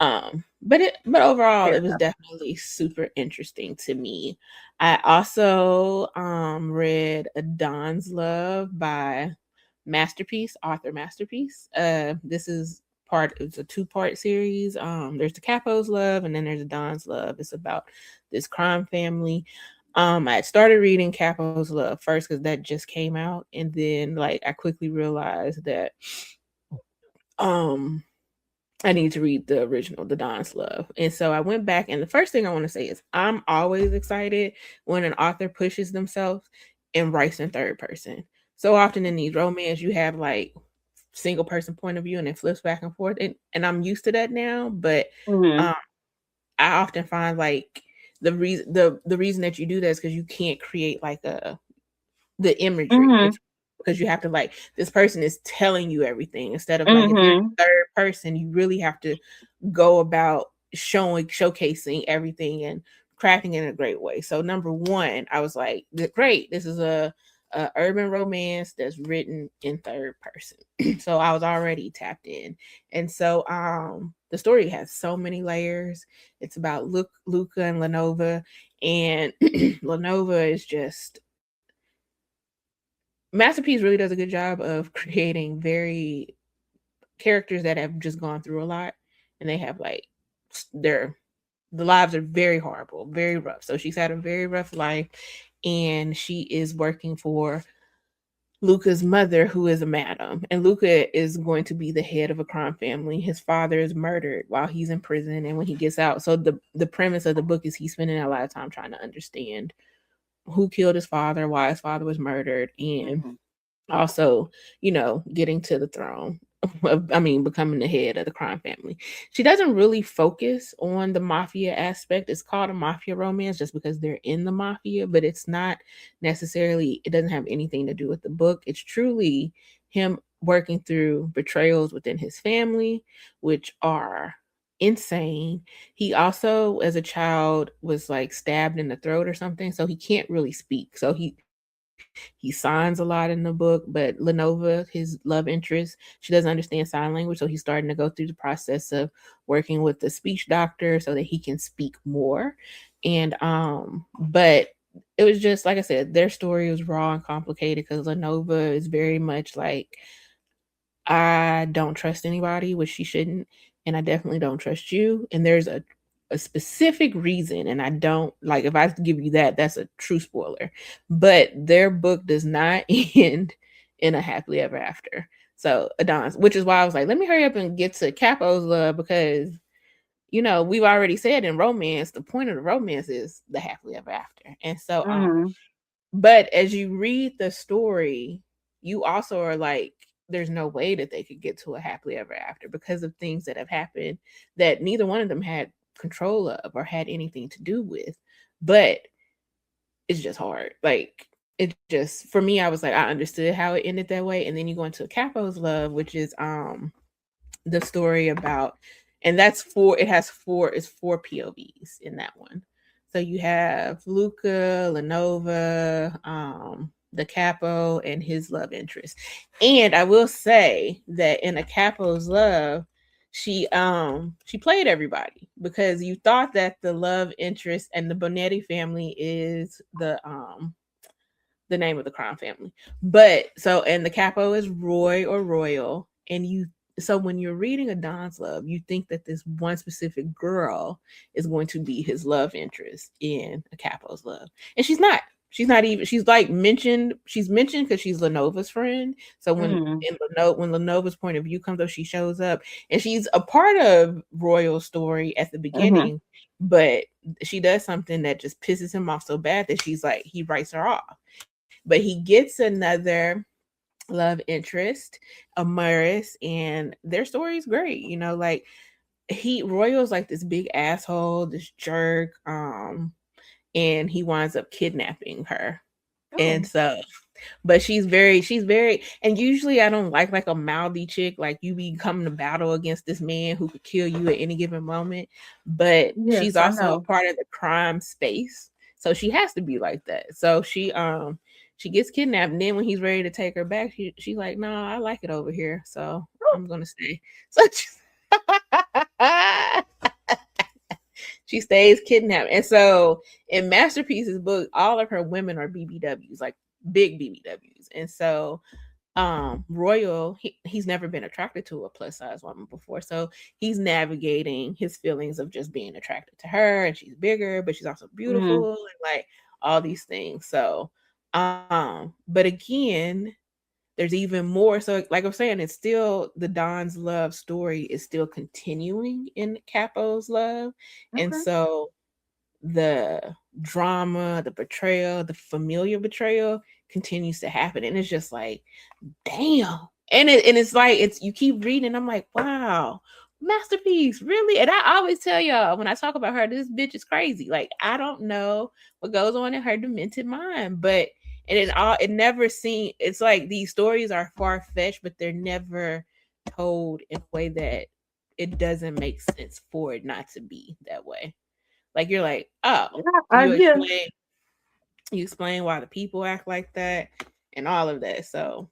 but overall Fair it was enough. definitely super interesting to me. I also read A Dawn's Love by author Masterpiece. This is it's a 2-part series. There's the Capo's Love and then there's a Dawn's Love. It's about this crime family. I had started reading Capo's Love first because that just came out, and then like I quickly realized that um I need to read the original, The Dawn's Love. And so I went back, and the first thing I want to say is I'm always excited when an author pushes themselves and writes in third person. So often in these romance, you have like single person point of view and it flips back and forth. And I'm used to that now, but Mm-hmm. um, I often find like the reason that you do that is because you can't create like the imagery. Mm-hmm. It's because you have to like this person is telling you everything instead of like if you're Mm-hmm. in third person, you really have to go about showcasing everything and crafting it in a great way. So number one, I was like, great, this is a a urban romance that's written in third person. So I was already tapped in. And so the story has so many layers. It's about Luca and Lenova, and Lenova is just Masterpiece really does a good job of creating very characters that have just gone through a lot, and they have like their the lives are very horrible, very rough. So she's had a very rough life, and she is working for Luca's mother, who is a madam, and Luca is going to be the head of a crime family. His father is murdered while he's in prison, and when he gets out, so the premise of the book is he's spending a lot of time trying to understand who killed his father, why his father was murdered, and also, getting to the throne. Becoming the head of the crime family. She doesn't really focus on the mafia aspect. It's called a mafia romance just because they're in the mafia, but it's not necessarily, it doesn't have anything to do with the book. It's truly him working through betrayals within his family, which are insane. He also, as a child, was like stabbed in the throat or something, so he can't really speak. So he signs a lot in the book, but Lenova, his love interest, she doesn't understand sign language, so he's starting to go through the process of working with the speech doctor so that he can speak more. And but it was just like I said, their story was raw and complicated because Lenova is very much like, I don't trust anybody, which she shouldn't, and I definitely don't trust you. And there's a specific reason, and I don't like, if I give you that, that's a true spoiler. But their book does not end in a happily ever after. So Adonis, which is why I was like, let me hurry up and get to Capo's love, because we've already said in romance, the point of the romance is the happily ever after. And so but as you read the story, you also are like, there's no way that they could get to a happily ever after because of things that have happened that neither one of them had control of or had anything to do with. But it's just hard. Like, it just, for me, I was like, I understood how it ended that way. And then you go into Capo's love, which is the story about, and that's it's four POVs in that one. So you have Luca, Lenova, the Capo, and his love interest. And I will say that in a Capo's love, she played everybody, because you thought that the love interest and the Bonetti family is the name of the crime family. But so, and the Capo is Roy or Royal, and so when you're reading a Don's love, you think that this one specific girl is going to be his love interest in a Capo's love, and she's not. She's not even. She's like mentioned. She's mentioned because she's Lenova's friend. So when when Lenova's point of view comes up, she shows up, and she's a part of Royal's story at the beginning. But she does something that just pisses him off so bad that she's like, he writes her off. But he gets another love interest, Amaris, and their story is great. Like, Royal's like this big asshole, this jerk, and he winds up kidnapping her. And so, but she's very, and usually I don't like a mouthy chick. Like, you be coming to battle against this man who could kill you at any given moment. But she's also a part of the crime space, so she has to be like that. So she gets kidnapped, and then when he's ready to take her back, she's like, no, I like it over here, so I'm gonna stay. So she stays kidnapped. And so in Masterpiece's book, all of her women are BBWs, like big BBWs. And so Royal, he's never been attracted to a plus size woman before, so he's navigating his feelings of just being attracted to her, and she's bigger, but she's also beautiful, and like all these things. So but again, there's even more. So like I'm saying, it's still the Don's love story is still continuing in Capo's love. And so the drama, the betrayal, the familiar betrayal continues to happen, and it's just like, damn. And it's like, you keep reading, I'm like, wow, Masterpiece, really? And I always tell y'all when I talk about her, this bitch is crazy. Like, I don't know what goes on in her demented mind, but it never seems, it's like these stories are far-fetched, but they're never told in a way that it doesn't make sense for it not to be that way. Like, you're like, oh, you explain why the people act like that, and all of that. So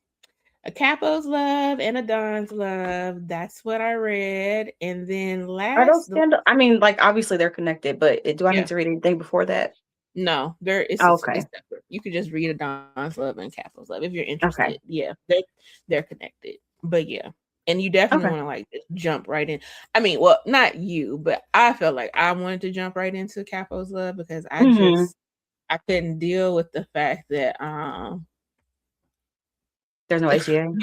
a Capo's love and a Don's love. That's what I read. And then Are those last, stand? I mean, like obviously they're connected, but do I need yeah, to read anything before that? no, it's Okay. separate. You could just read a Don's love and Capo's love if you're interested. Okay. Yeah, they're connected. But yeah, and you definitely Okay. want to like just jump right in. I mean, well, not you, but I felt like I wanted to jump right into Capo's love because Mm-hmm. I couldn't deal with the fact that There's no HGA.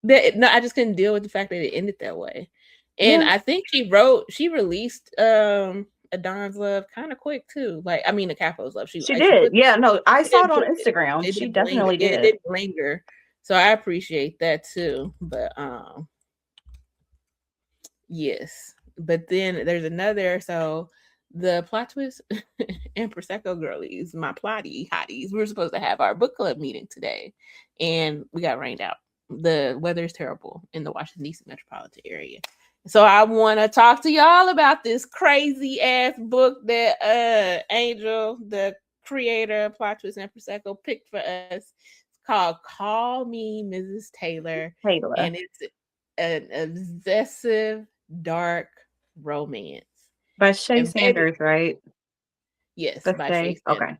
no, I just couldn't deal with the fact that it ended that way. And Yeah, I think she released a Don's love kind of quick too. Like I mean, a Capo's love. she She did. put Yeah, no, I it saw it didn't on put Instagram. it She didn't linger. definitely Yeah, it did. didn't linger. So I appreciate that too. But yes. But then there's another. So the plot twist and Prosecco girlies, my plotty hotties, we were supposed to have our book club meeting today, and we got rained out. The weather is terrible in the Washington D.C. metropolitan area. So I want to talk to y'all about this crazy ass book that Angel, the creator of Plot Twist and Prosecco, picked for us. It's called "Call Me Mrs. Taylor," Taylor. and it's an obsessive dark romance. By Shae And baby, Sanders, right? yes, That's by Shae. Shae Sanders. Okay.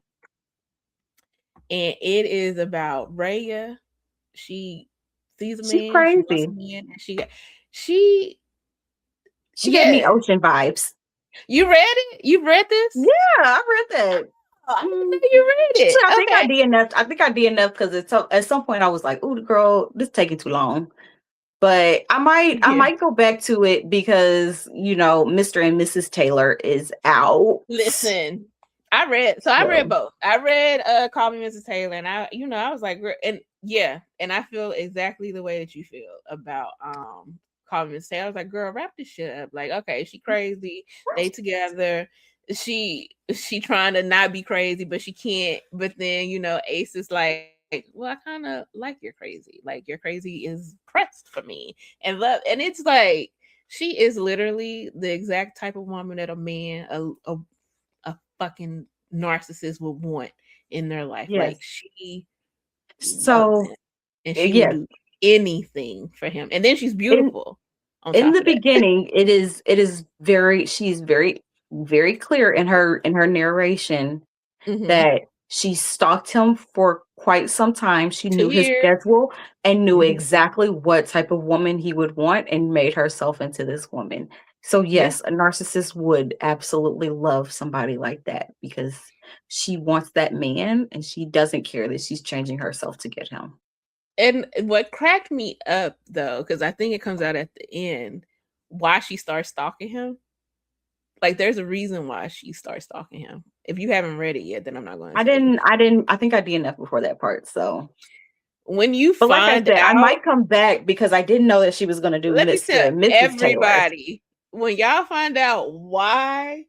And it is about Raya. She sees a She's man, she wants a crazy. man, and she She gave me yes. Ocean vibes. You read it? You read this? Yeah, I read that. Oh, I didn't Mm. know you read it. I think I Okay. did enough. I think I did enough because at some point I was like, "Ooh, the girl, this taking too long." But I Yeah. might go back to it because Mr. and Mrs. Taylor is out. Listen, I read So both. I read Call Me Mrs. Taylor, and I was like, and yeah, and I feel exactly the way that you feel about Call Me Mrs. Taylor. I was like, girl, wrap this shit up. Like, okay, she crazy, they together. She trying to not be crazy, but she can't. But then Ace is like, well, I kind of like you're crazy. Like your crazy is pressed for me and love, and it's like she is literally the exact type of woman that a man, a fucking narcissist would want in their life. Like yes. she loves So him and she will yes, do anything for him. And then she's in beautiful on in top the of that. beginning, it is she's very very clear in her narration Mm-hmm. that she stalked him for quite some time. She knew 2 his years. schedule and knew Mm-hmm. exactly what type of woman he would want and made herself into this woman. So Yeah. yes, a narcissist would absolutely love somebody like that because she wants that man and she doesn't care that she's changing herself to get him. And what cracked me up though, because I think it comes out at the end, why she starts stalking him. Like there's a reason why she starts stalking him. If you haven't read it yet, then I'm not going to I tell you. didn't I didn't I think I did enough before that part. So When you but like I find said, I out, might come back because I didn't know that she was gonna do let me Mr. tell and Mrs. Taylor. everybody, when y'all find out why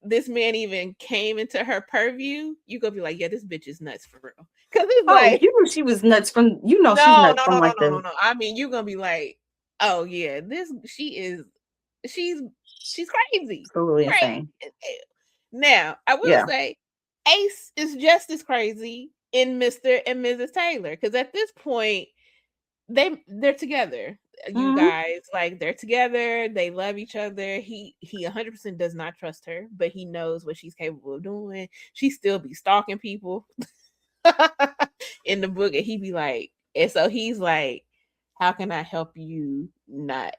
this man even came into her purview, you gonna be like, yeah, this bitch is nuts for real. Cause it's Oh, like, you knew she was nuts from she's no, nuts no, from no, no, like no, no, the no. I mean, you're gonna be like, oh yeah, she's she's crazy. absolutely Crazy. insane. Now, I will Yeah. say Ace is just as crazy in Mr. and Mrs. Taylor. Because at this point, they're together. You Mhm. guys, like they're together, they love each other. He 100% does not trust her, but he knows what she's capable of doing. She still be stalking people in the book, and he be like, and so he's like, how can I help you not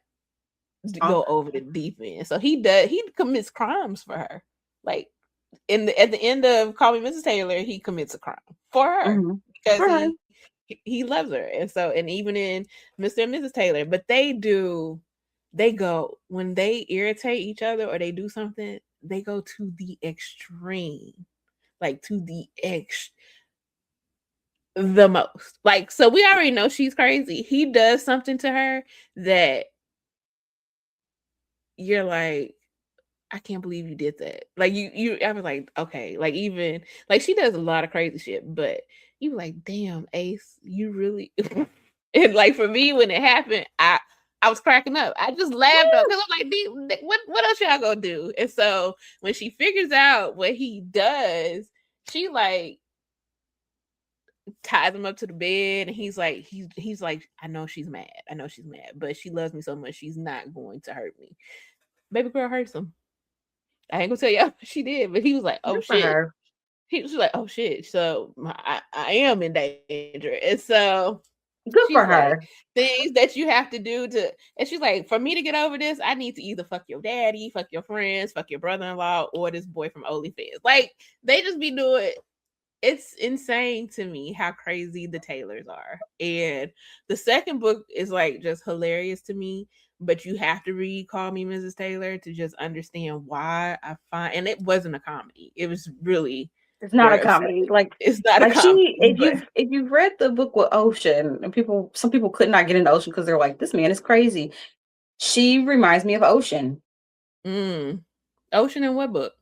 go Stalker. over the deep end? So he commits crimes for her. Like at the end of Call Me Mrs. Taylor, he commits a crime for her Mhm. because For her. he loves her. And so, and even in Mr. and Mrs. Taylor, but they go when they irritate each other or they do something, they go to the extreme, like to the most. Like, so we already know she's crazy. He does something to her that you're like, I can't believe you did that. Like I was like, okay, like even like she does a lot of crazy shit, but you like, damn, Ace, you really and like for me when it happened, I was cracking up. I just laughed up because I'm like, what else y'all gonna do? And so when she figures out what he does, she like ties him up to the bed, and he's like, I know she's mad. I know she's mad, but she loves me so much, she's not going to hurt me. Baby girl hurts him. I ain't gonna tell you what she did, but he was like, oh Good for shit. her. He was like, oh shit. So I am in danger. And so Good she's for like, her. things that you have to do to, and she's like, for me to get over this, I need to either fuck your daddy, fuck your friends, fuck your brother-in-law, or this boy from OnlyFans. Like, they just be doing, it's insane to me how crazy the Taylors are. And the second book is like just hilarious to me, but you have to read Call Me Mrs. Taylor to just understand why I find, and it wasn't a comedy. It was really It's not a very comedy. upsetting. It's not a Like comedy, she, but if you've read the book with Ocean, and some people could not get into Ocean because they're like, this man is crazy. She reminds me of Ocean. Ocean in what book?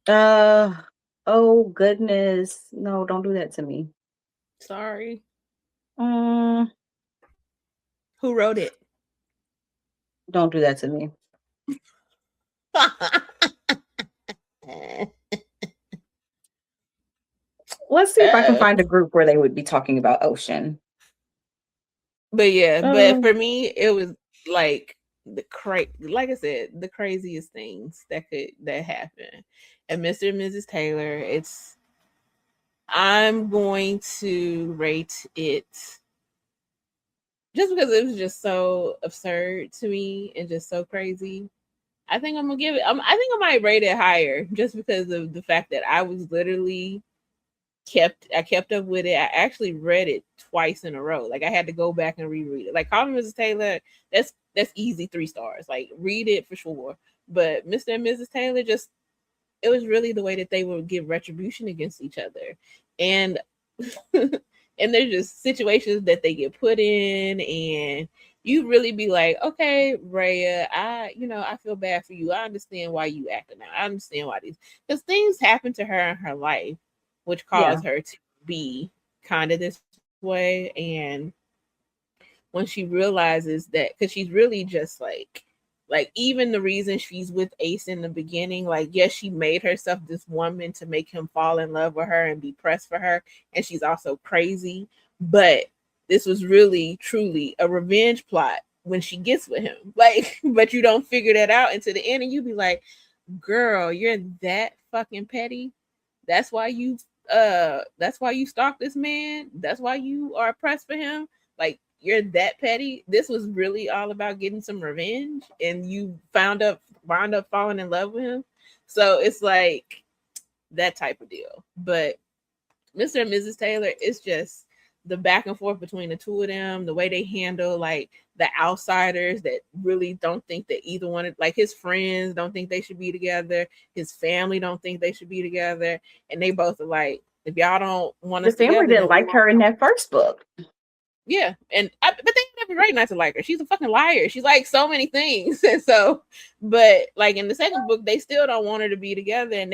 Oh goodness, no, don't do that to me. Sorry. Um, Who wrote it? don't do that to me. Let's see if I can find a group where they would be talking about Ocean. But yeah, but for me, it was like like I said, the craziest things that happen. And Mr. and Mrs. Taylor, I'm going to rate it just because it was just so absurd to me and just so crazy. I think I'm gonna give it. I think I might rate it higher just because of the fact that I was literally kept up with it. I actually read it twice in a row. Like, I had to go back and reread it. Like, Call Me Mrs. Taylor, that's easy 3 stars. Like, read it for sure. But Mr. and Mrs. Taylor, just, it was really the way that they would give retribution against each other. And and there's just situations that they get put in, and you really be like, okay, Rhea, I feel bad for you. I understand why you acting now. I understand why because things happen to her in her life which caused her to be kind of this way. And when she realizes that, because she's really just like even the reason she's with Ace in the beginning, like, yes, she made herself this woman to make him fall in love with her and be pressed for her, and she's also crazy, but this was really truly a revenge plot when she gets with him. Like, but you don't figure that out until the end, and you be like, girl, you're that fucking petty. That's why you stalk this man. That's why you are pressed for him. Like, you're that petty. This was really all about getting some revenge, and you wound up falling in love with him. So it's like that type of deal. But Mr. and Mrs. Taylor, it's just the back and forth between the two of them, the way they handle like the outsiders that really don't think that either one, like his friends don't think they should be together, his family don't think they should be together, and they both are like, if y'all don't want us together, the family didn't like her in that first book. Yeah, but they have every right not to like her. She's a fucking liar. She's like so many things, and so, but like in the second book, they still don't want her to be together,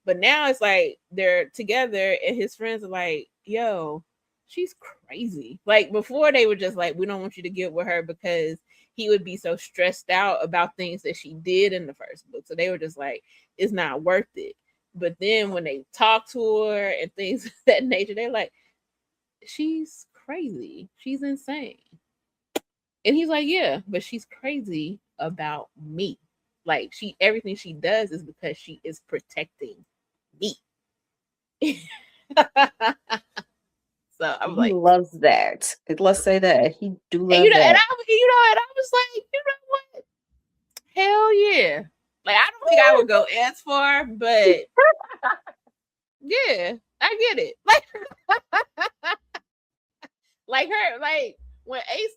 but now it's like they're together, and his friends are like, "Yo, she's crazy." Like, before, they were just like, "We don't want you to get with her," because he would be so stressed out about things that she did in the first book. So they were just like, "It's not worth it." But then when they talk to her and things of that nature, they're like, "She's crazy. She's insane." And he's like, "Yeah, but she's crazy about me. Like, everything she does is because she is protecting me." So I'm he like, loves that. Let's say that he do love and, that. And I was like, you know what? Hell yeah! Like, I don't think I would go as far, but yeah, I get it. Like her, like when Ace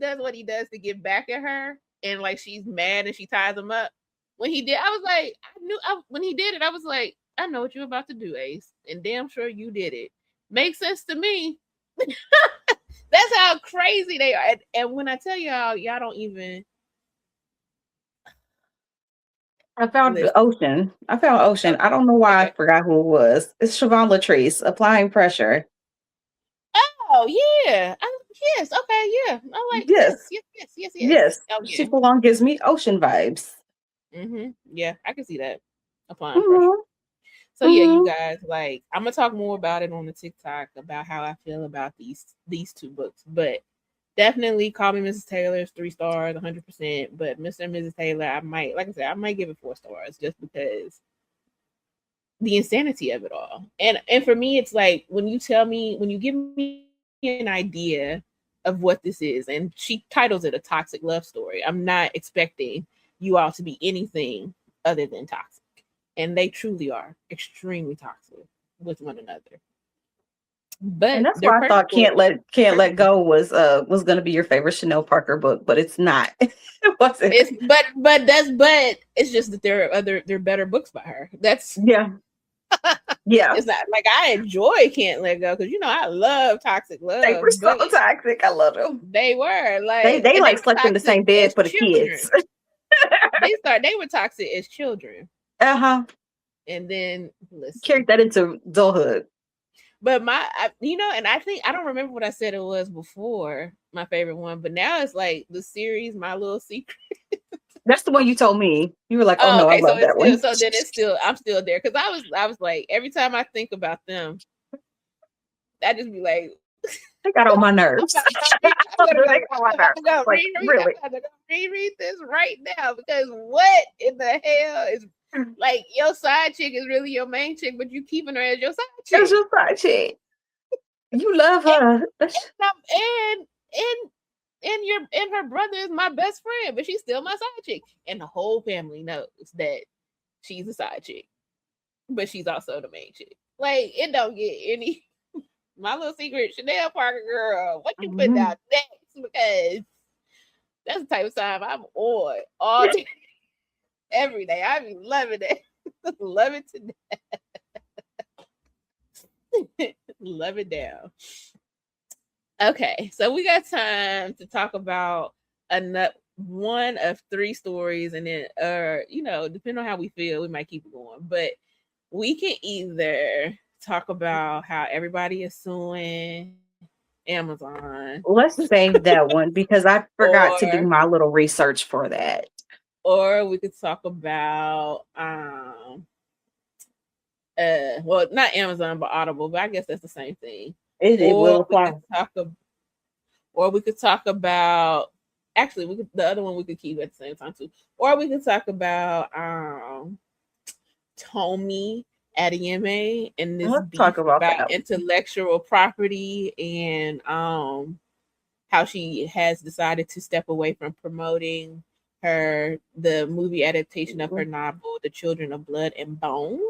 does what he does to get back at her, and like she's mad and she ties him up. When he did, I was like, when he did it, I was like, I know what you're about to do, Ace, and damn sure you did it. Makes sense to me. That's how crazy they are. And when I tell y'all don't even. I found Ocean. I don't know why I forgot who it was. It's Shvonne Latrice, Applying Pressure. Oh yeah. Yes. Okay. Yeah. I like Yes. Yes. Oh yeah. She full on gives me Ocean vibes. Yeah, I can see that. Applying pressure. So yeah, you guys, like, I'm gonna talk more about it on the TikTok about how I feel about these two books, but definitely Call Me Mrs. Taylor is 3 stars, 100%. But Mr. and Mrs. Taylor, I might, like I said, I might give it 4 stars just because the insanity of it all. And for me, it's like when you give me an idea of what this is, and she titles it a toxic love story. I'm not expecting you all to be anything other than toxic, and they truly are extremely toxic with one another. And But that's they're why I perfect thought for Can't Let Go was going to be your favorite Chenell Parker book, but it's not. It wasn't. but it's just that there are better books by her. That's Yeah. Yeah. It's not like I enjoy Can't Let Go because I love toxic They love, were so but toxic. I love them. they were They and they like were slept in the toxic same bed as for the children. kids. They were toxic as children, Uh-huh. and then listen. Carried that into adulthood. But and I think I don't remember what I said it was before my favorite one, but now it's like the series My Little Secret. That's the one you told me. You were like, "Oh Oh, no, I okay. So love it's that still one." so then it's still I'm still there because I was like every time I think about them, I just be like, They got on my nerves. I'm gonna They got on my nerves. Like, really? I'm gonna go reread this right now because what in the hell is like your side chick is really your main chick, but you keeping her as your side chick. That's your side chick. You love her. And her brother is my best friend, but she's still my side chick, and the whole family knows that she's a side chick, but she's also the main chick. Like it don't get any. My Little Secret, Chenell Parker girl, what you putting out next? Because that's the type of time I'm on all day, every day. I be loving it, love it to death, love it down. Okay, so we got time to talk about one of 3 stories, and then, depending on how we feel, we might keep it going. But we can either talk about how everybody is suing Amazon. Let's save that one because I forgot to do my little research for that. Or we could talk about well, not Amazon but Audible, but I guess that's the same thing. It will apply. Or we could talk about actually the other one we could keep at the same time too. Or we could talk about Tomi Adeyemi and this beef about intellectual property and how she has decided to step away from promoting the movie adaptation of her novel, The Children of Blood and Bone.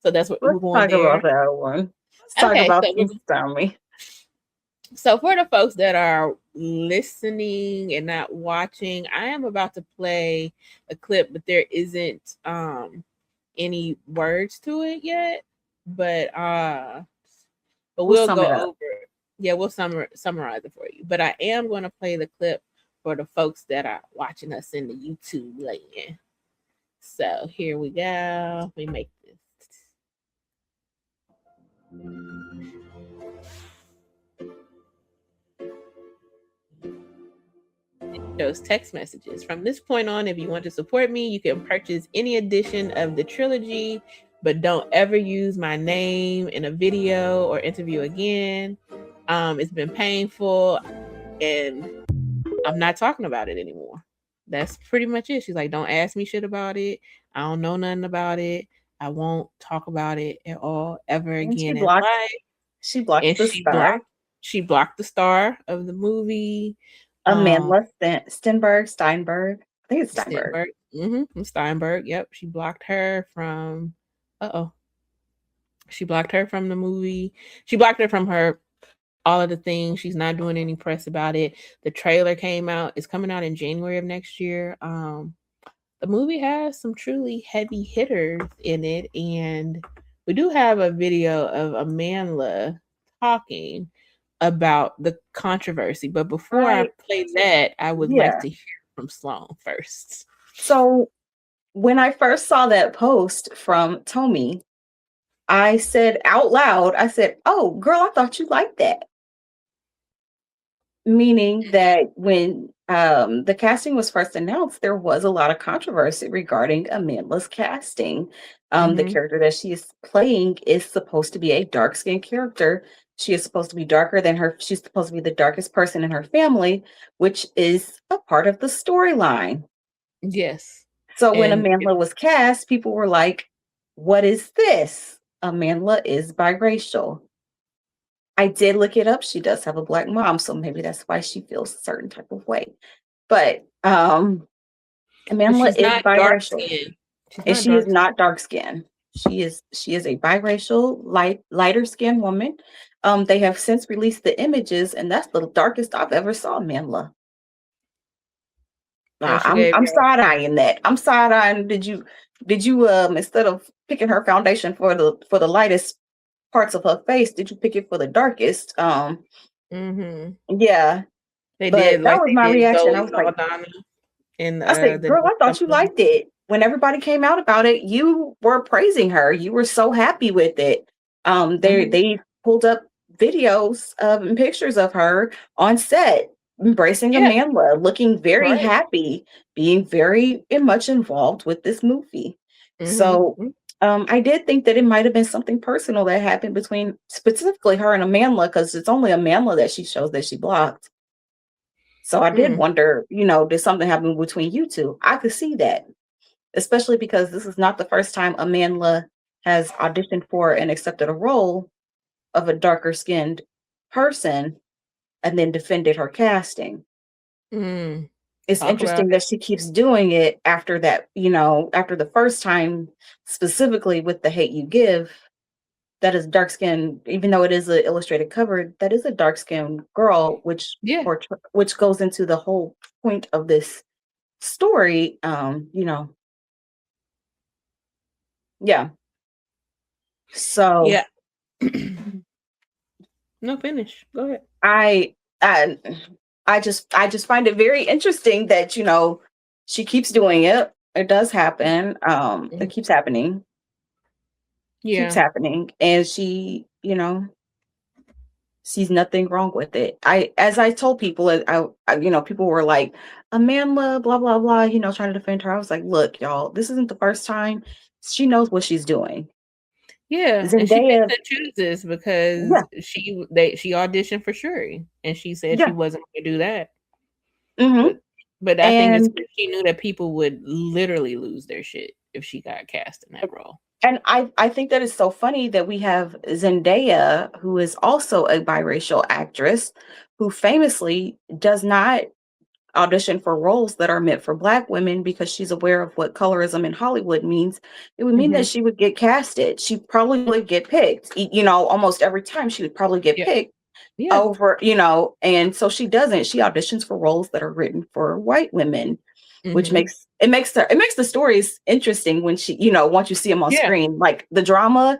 So that's what we're going there. Let's talk about that one. Let's talk about Tomi. So for the folks that are listening and not watching, I am about to play a clip, but there isn't any words to it yet. But we'll go over it. Yeah, we'll summarize it for you. But I am going to play the clip for the folks that are watching us in the YouTube land. So here we go. Let me make this. Shows text messages. From this point on, if you want to support me, you can purchase any edition of the trilogy, but don't ever use my name in a video or interview again. It's been painful and I'm not talking about it anymore. That's pretty much it. She's like, don't ask me shit about it. I don't know nothing about it. I won't talk about it at all ever again in life. She blocked the star. She blocked the star of the movie. Amanda Steinberg. I think it's Steinberg. Steinberg. Yep. She blocked her from She blocked her from the movie. She blocked her from all of the things. She's not doing any press about it. The trailer came out. It's coming out in January of next year. The movie has some truly heavy hitters in it, and we do have a video of Amanda talking about the controversy. But before I play that, I would like to hear from Sloane first. So when I first saw that post from Tomi, I said out loud, I said, "Oh, girl, I thought you liked that." Meaning that when the casting was first announced, there was a lot of controversy regarding Amanda's casting. The character that she is playing is supposed to be a dark-skinned character. She is supposed to be darker than her. She's supposed to be the darkest person in her family, which is a part of the storyline. Yes. So when Amanda was cast, people were like, "What is this? Amanda is biracial." I did look it up. She does have a Black mom, so maybe that's why she feels a certain type of way. But Amanda is biracial, and she is not dark skinned. She is a biracial, lighter skinned woman. They have since released the images, and that's the darkest I've ever saw Amanda. I'm side eyeing that. I'm side eyeing. Did you instead of picking her foundation for the lightest parts of her face, did you pick it for the darkest? Yeah, they did. That was my reaction. I was like, I said, girl, I thought you liked it. When everybody came out about it, you were praising her. You were so happy with it. They pulled up videos and pictures of her on set embracing Amanda, looking very happy, being very much involved with this movie. So I did think that it might have been something personal that happened between specifically her and Amanda, because it's only Amanda that she shows that she blocked. So I did wonder, did something happen between you two? I could see that, especially because this is not the first time Amanda has auditioned for and accepted a role of a darker skinned person and then defended her casting. It's interesting that she keeps doing it after that, after the first time, specifically with The Hate You Give, that is dark skinned, even though it is an illustrated cover, that is a dark skinned girl, which goes into the whole point of this story. Yeah. So yeah. No, finish. Go ahead. I just find it very interesting that she keeps doing it. It does happen. It keeps happening. Keeps happening, and she sees nothing wrong with it. As I told people, people were like, Amanda, blah blah blah, trying to defend her. I was like, look, y'all, this isn't the first time. She knows what she's doing. Yeah, Zendaya, and she picks and chooses because she auditioned for Shuri, and she said she wasn't going to do that. But I think it's because she knew that people would literally lose their shit if she got cast in that role. And I think that is so funny that we have Zendaya, who is also a biracial actress, who famously does not audition for roles that are meant for Black women because she's aware of what colorism in Hollywood means. It would mean that she would get casted. She probably would get picked. Almost every time she would probably get picked over, and so she doesn't. She auditions for roles that are written for white women, which makes the stories interesting when she, once you see them on screen, like the drama,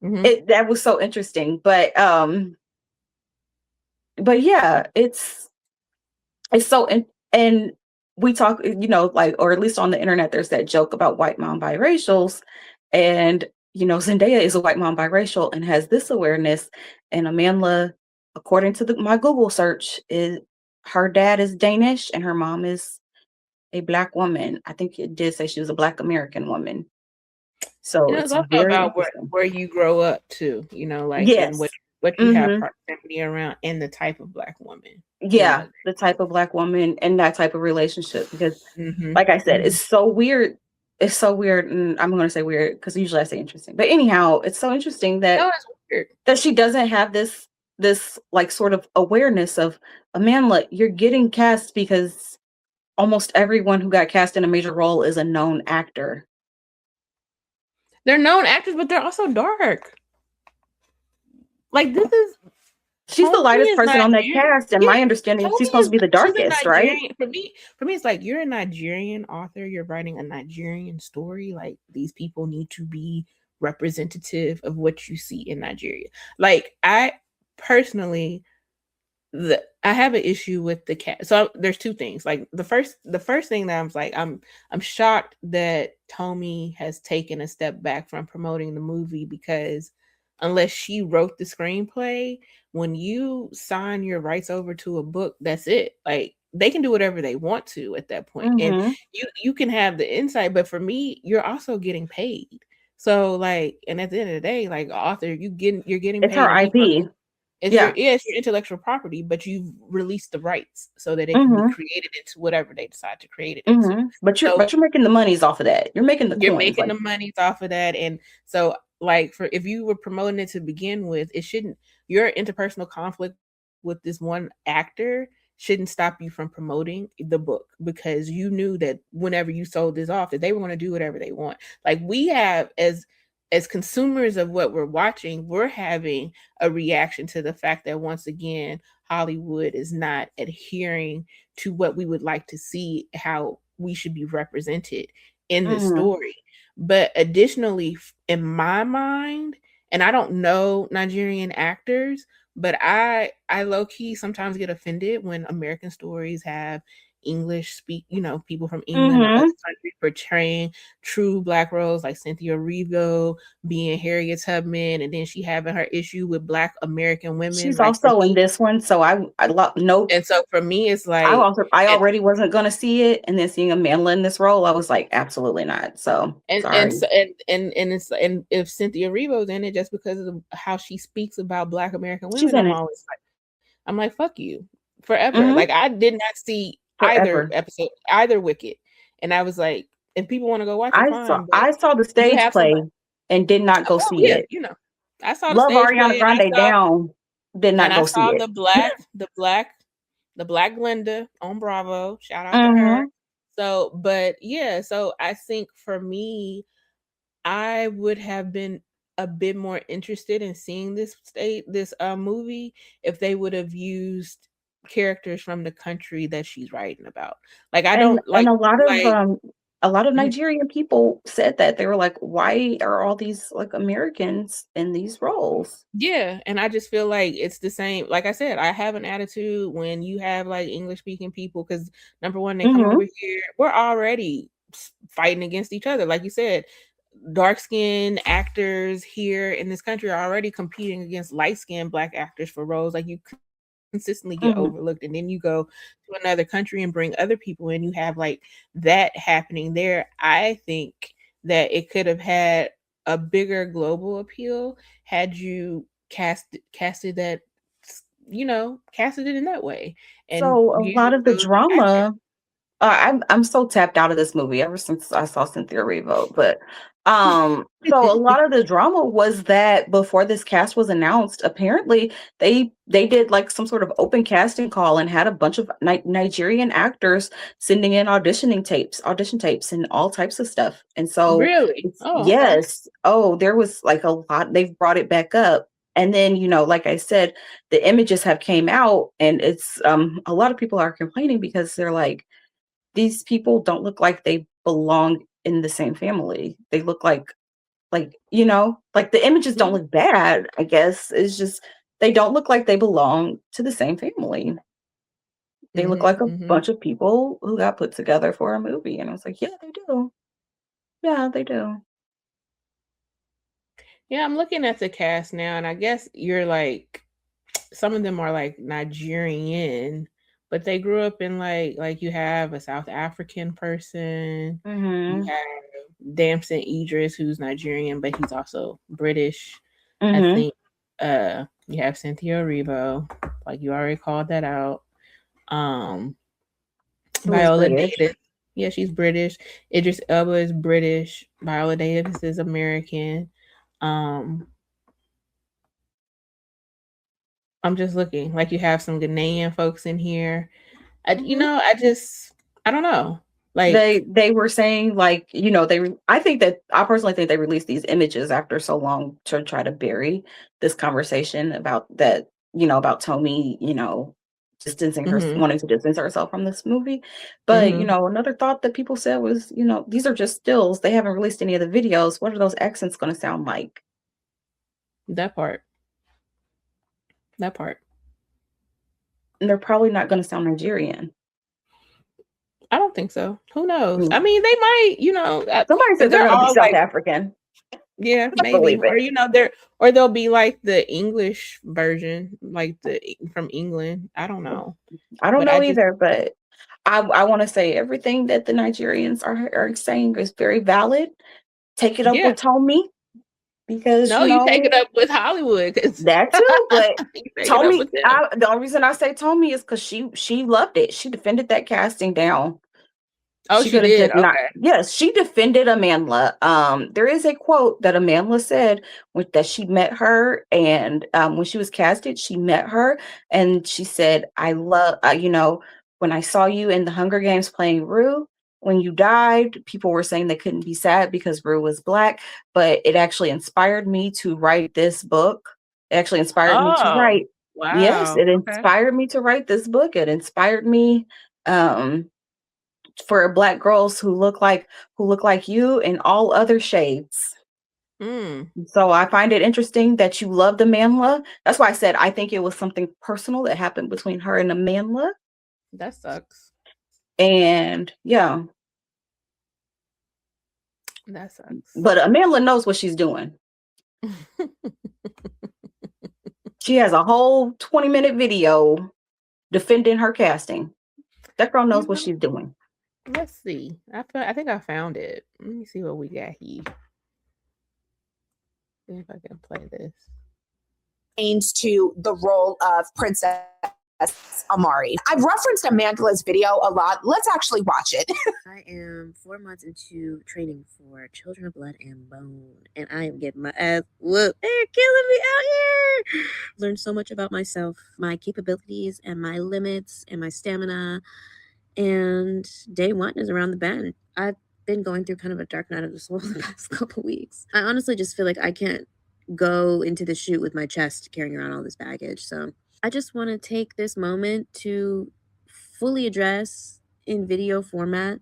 that was so interesting. But yeah, it's so, and we talk, or at least on the internet, there's that joke about white mom biracials, and Zendaya is a white mom biracial and has this awareness, and Amanda, according to my Google search, is her dad is Danish and her mom is a Black woman. I think it did say she was a Black American woman. So it's also about where you grow up too, and what you have proximity around and the type of Black woman. Yeah, the type of Black woman and that type of relationship. Because like I said, it's so weird. It's so weird. And I'm going to say weird because usually I say interesting. But anyhow, it's so interesting that she doesn't have this like sort of awareness of, Amanda, you're getting cast because almost everyone who got cast in a major role is a known actor. They're known actors, but they're also dark. Like, this is... She's the lightest person on that cast, and my understanding is she's supposed to be the darkest, right? For me, it's like, you're a Nigerian author, you're writing a Nigerian story. Like, these people need to be representative of what you see in Nigeria. Like, I personally... I have an issue with the cast. So there's two things. Like the first thing that I'm like, I'm shocked that Tommy has taken a step back from promoting the movie, because unless she wrote the screenplay, when you sign your rights over to a book, that's it. Like, they can do whatever they want to at that point. And you can have the insight, but for me, you're also getting paid. So like, and at the end of the day, like author, you're getting It's paid, her and people IP. it's Yeah. it's your intellectual property, but you've released the rights so that it can be created into whatever they decide to create it into. But So you're making the monies off of that. You're making the you're coins. making Like, the monies off of that. And so like for if you were promoting it to begin with, it shouldn't your interpersonal conflict with this one actor shouldn't stop you from promoting the book, because you knew that whenever you sold this off that they were going to do whatever they want. Like we have as consumers of what we're watching, we're having a reaction to the fact that once again Hollywood is not adhering to what we would like to see, how we should be represented in the story. But additionally, in my mind, and I don't know Nigerian actors, but I low key sometimes get offended when American stories have English people from England or other countries portraying true Black roles, like Cynthia Erivo being Harriet Tubman, and then she having her issue with Black American women. she's Like for also in me, this one, so nope. and so for me, it's like, I and already wasn't gonna see it, and then seeing Amanda in this role, I was like, absolutely not. So sorry. and if Cynthia Erivo's in it, just because of how she speaks about Black American She's women, in it. I'm like, fuck you forever. Like I did not see either Forever. episode, either Wicked, and I was like, if people want to go watch it, fine. But I saw the you stage have play somebody. and did not go Oh see yeah, it. I saw the Love stage Ariana play, Grande down, did not go see it. the black Glenda on Bravo. Shout out to her. So, but yeah, so I think for me, I would have been a bit more interested in seeing this movie if they would have used characters from the country that she's writing about. Like I And don't like a lot of mhm. Nigerian people said that. They were like, why are all these like Americans in these roles? Yeah, and I just feel like it's the same. Like I said, I have an attitude when you have like English speaking people, because number one, they come over here, we're already fighting against each other. Like you said, dark skinned actors here in this country are already competing against light skinned Black actors for roles. Like you consistently get overlooked, and then you go to another country and bring other people in. You have like that happening there. I think that it could have had a bigger global appeal had you casted that, casted it in that way, and So a use lot of the those actors. drama, I'm so tapped out of this movie ever since I saw Cynthia Erivo. But so a lot of the drama was that before this cast was announced, apparently they did like some sort of open casting call and had a bunch of Nigerian actors sending in audition tapes, and all types of stuff. And so Really? Oh, okay. yes, there was like a lot. They've brought it back up. And then, like I said, the images have came out, and it's a lot of people are complaining because they're like, these people don't look like they belong in the same family. They look like the images don't Mhm, look bad, I guess. It's just they don't look like they belong to the same family. They look like mhm, a mhm. bunch of people who got put together for a movie. And I was like, yeah, they do. Yeah, they do. Yeah, I'm looking at the cast now, and I guess you're like, some of them are like Nigerian, but they grew up in like you have a South African person, you Mhm. have Damson Idris, who's Nigerian, but he's also British. I Mhm. think you have Cynthia Erivo, like you already called that out. Um Who is Viola British? Davis. Yeah, she's British. Idris Elba is British. Viola Davis is American. Um, I'm just looking. Like you have some Ghanaian folks in here. Mhm. I don't know. Like, They were saying like, I personally think they released these images after so long to try to bury this conversation about that, about Tommy, distancing her mm-hmm, wanting to distance herself from this movie. But, mm-hmm, another thought that people said was, these are just stills. They haven't released any of the videos. What are those accents going to sound like? that part, that part. And they're probably not going to sound Nigerian. I don't think so. Who knows? I Mm. mean, they might, Somebody because said they're they're going to be all South like, African. yeah, I maybe, believe or it. they'll be like the English version, like from England. I don't know, I don't but know either, but I want to say everything that the Nigerians are saying is very valid. Take it up Yeah. with Tommy because No, you take it up with Hollywood because that too. But you take it up Tommy, with them. the only reason I say Tommy is because she loved it. She defended that casting down. Oh, She she could have did. just not. Okay. Yes, she defended Amandla. There is a quote that Amandla said that she met her, and when she was casted, she met her, and she said, "I love, when I saw you in the Hunger Games playing Rue. When you died, people were saying they couldn't be sad because Rue was black, but it actually inspired me to write this book. It actually inspired me to Oh, write. Yes, wow. it Okay. inspired me to write this book. It inspired me." Um, for black girls who look like you in all other shades. Hmm. So I find it interesting that you love the Manla. That's why I said I think it was something personal that happened between her and the Manla. That sucks. And yeah, That sucks. but Amanda knows what she's doing. She has a whole 20-minute video defending her casting. That girl knows You what know, she's doing. let's see. I think I found it. Let me see what we got here. See if I can play this. To the role of Princess Amari. I've referenced Amanda's video a lot. Let's actually watch it. I am 4 months into training for Children of Blood and Bone, and I am getting my ass whooped. They're killing me out here. Learned so much about myself, my capabilities, and my limits, and my stamina. And day one is around the bend. I've been going through kind of a dark night of the soul the past couple weeks. I honestly just feel like I can't go into the shoot with my chest carrying around all this baggage. So I just want to take this moment to fully address in video format